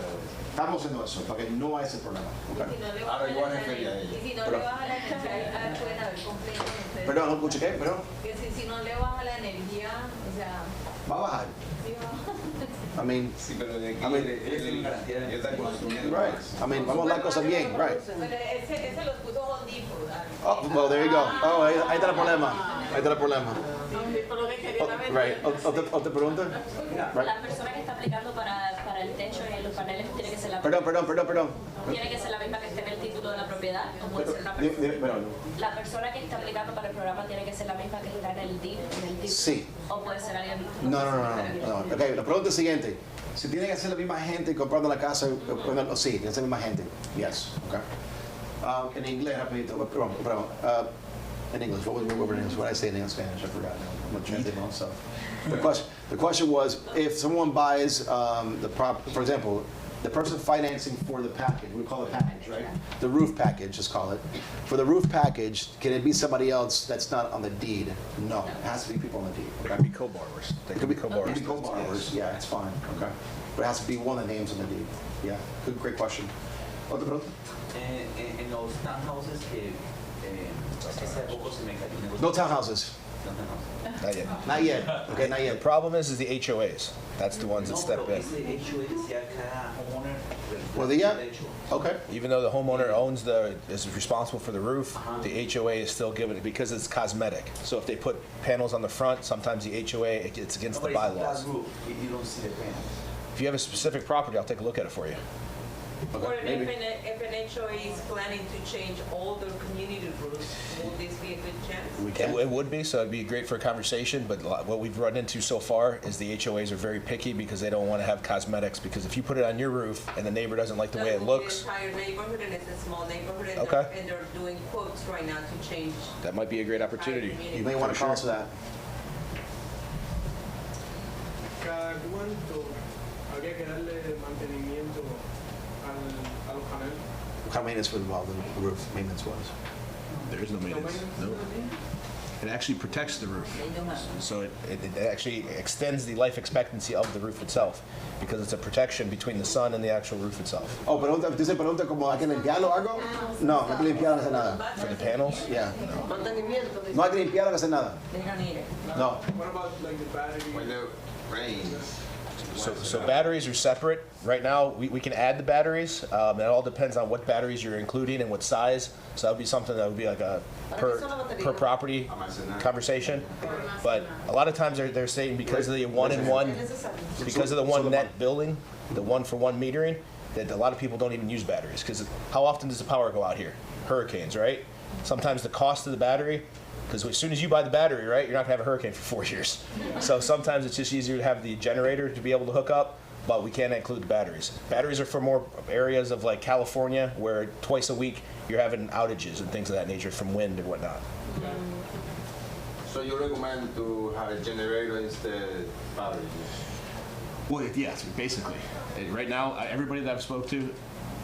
Estamos haciendo eso, para que no haya ese problema. ¿Okay? Ahora igual es feria Y si no le baja la energía, pueden haber complaints. Perdón, no escuché, ¿qué? Perdón. Que si no le baja la energía, o sea... Va a bajar. Sí, va. I mean, sí, pero de aquí él está consumiendo. right. I mean, vamos a hablar cosas bien, right? Pero ese los puso Home Depot, ¿verdad? Oh, well, there you go. Oh, ahí está el problema. Ahí está el problema. Por lo que quería la Right. ¿Otra pregunta? Right. La persona que está aplicando para el techo y los paneles tiene que ser la Perdón. tiene que ser la misma que esté en el título de la propiedad o puede ser una Perdón. la persona que está aplicando para el programa tiene que ser la misma que está en el título Sí. o puede ser alguien No. Ok, la pregunta es siguiente. Si tiene que ser la misma gente comprando la casa, sí, tiene que ser la misma gente. Yes. Okay. En inglés, rapidito. Perdón. In English, what did I say in Spanish? I forgot now. I'm going to translate myself. The question was, if someone buys for example, the person financing for the package, we call it package, right? The roof package, just call it. For the roof package, can it be somebody else that's not on the deed? No, it has to be people on the deed. Okay? It could be co-borrowers. They could be co-borrowers. It could be co-borrowers, yeah, it's fine, okay. But it has to be one of the names on the deed. Yeah, great question. Otra pregunta? En los townhouses que Hace poco se me cayó un negocio. No townhouses. Not yet. Not yet. Okay, not The yet. problem is the HOAs. That's the ones that No, step pero in. ese hecho decía cada homeowner. ¿Podía? Okay. Even though the homeowner is responsible for the roof, the HOA is still given it because it's cosmetic. So if they put panels on the front, sometimes the HOA, it's against the bylaws. You don't see the panels. If you have a specific property, I'll take a look at it for you. Or if an HOA is planning to change all their community roofs, would this be a good chance? It would be, so it'd be great for a conversation, but what we've run into so far is the HOAs are very picky because they don't want to have cosmetics, because if you put it on your roof and the neighbor doesn't like the way it looks, The entire neighborhood, and it's a small neighborhood, and Okay. they're doing quotes right now to change. that might be a great opportunity. You may want to call to that. ¿Cada cuánto habría que darle mantenimiento a los paneles? What kind of maintenance was involved in the roof maintenance was? There is no maintenance. No. It actually protects the roof. So it actually extends the life expectancy of the roof itself because it's a protection between the sun and the actual roof itself. Oh, dice pregunta como hay que limpiarlo o algo? No, no hay que limpiarlo, no hace nada. For the panels? Yeah. Mantenimiento. No hay que limpiarlo, no hace nada. They don't need it. No. What about like the battery? When it rains. So batteries are separate. Right now, we can add the batteries. It all depends on what batteries you're including and what size. So that would be something that would be like a per property conversation. But a lot of times they're saying because of the one-in-one, because of the one net building, the one-for-one metering, that a lot of people don't even use batteries. Because how often does the power go out here? Hurricanes, right? Sometimes the cost of the battery, because as soon as you buy the battery, right, you're not going to have a hurricane for 4 years. So sometimes it's just easier to have the generator to be able to hook up, but we can't include the batteries. Batteries are for more areas of like California where twice a week you're having outages and things of that nature from wind and whatnot. So you recommend to have a generator instead battery? Well, yes, basically. Right now, everybody that I've spoke to,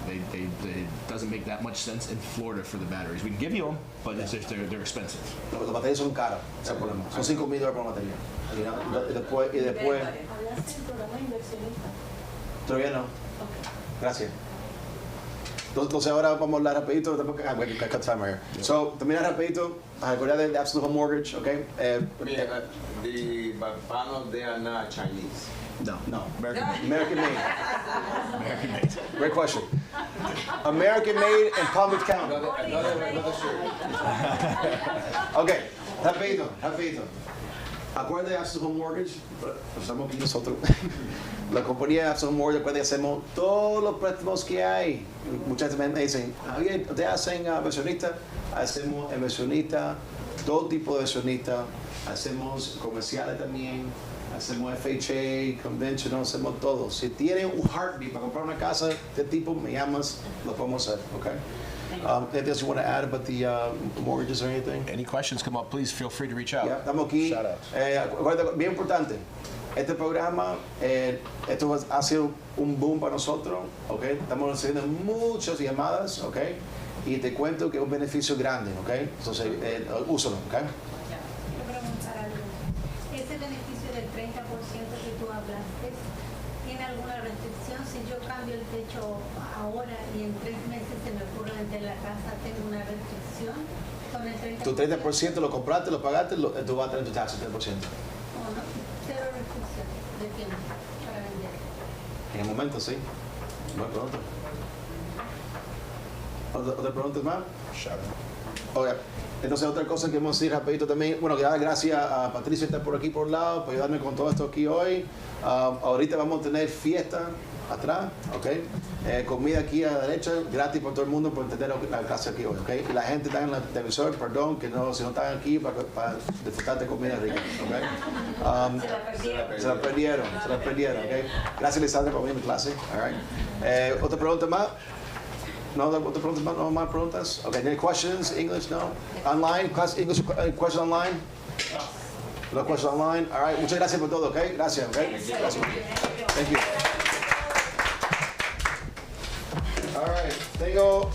it doesn't make that much sense in Florida for the batteries. We can give you them, but they're expensive. Las baterías son caras, ese es el problema. Son $5,000 por batería. Y después, todavía no. Gracias. Entonces ahora vamos a hablar rapidito. I cut time right here. So, termina rapidito. Recordar de Absolute Home Mortgage, okay? The panels, they are not Chinese. No. American made. American made. Great question. American made in Palm Beach County. Okay, rapidito. Acuérdate de Absolute Home Mortgage. Estamos aquí nosotros. La compañía de Absolute Home Mortgage, acuérdate, hacemos todos los préstamos que hay. Muchas veces me dicen, oye, ¿ustedes hacen inversionista? Hacemos inversionista, todo tipo de inversionista. Hacemos comerciales también. Hacemos FHA, conventional, hacemos todo. Si tienen un heartbeat para comprar una casa de tipo, me llamas, lo podemos hacer, okay? Anything else you want to add about the mortgages or anything? Any questions come up, please feel free to reach out. Yeah, estamos aquí. Shout out. Acuérdate, bien importante, este programa, esto ha sido un boom para nosotros, okay? Estamos recibiendo muchas llamadas, okay? Y te cuento que es un beneficio grande, okay? Entonces, úsalo, okay? Ese beneficio del 30% que tú hablaste, ¿tiene alguna restricción? Si yo cambio el techo ahora y en 3 meses se me ocurre vender la casa, ¿tengo una restricción con el 30%? Tu 30% lo compraste, lo pagaste, tú vas a tener tu taxa 30%. No, cero restricción de tiempo para vender. En el momento, sí. Buena pregunta. ¿Otra pregunta más? Okay. Entonces, otra cosa que vamos a decir rapidito también, bueno, que dar gracias a Patricia está por aquí por un lado, por ayudarme con todo esto aquí hoy. Ahorita vamos a tener fiesta atrás, ¿ok? Comida aquí a la derecha, gratis por todo el mundo por tener la clase aquí hoy, ¿ok? Y la gente está en el televisor, perdón, que no, si no están aquí para disfrutar de comida rica, ¿ok? Se la perdieron, ¿ok? Gracias, Lisandra, por venir a mi clase, all right? ¿Otra pregunta más? No, otra pregunta más, no más preguntas? Okay, any questions? English, no? Online? English question online? No question online? All right, muchas gracias por todo, ¿ok? Gracias, ¿ok? Gracias. Thank you. All right, tengo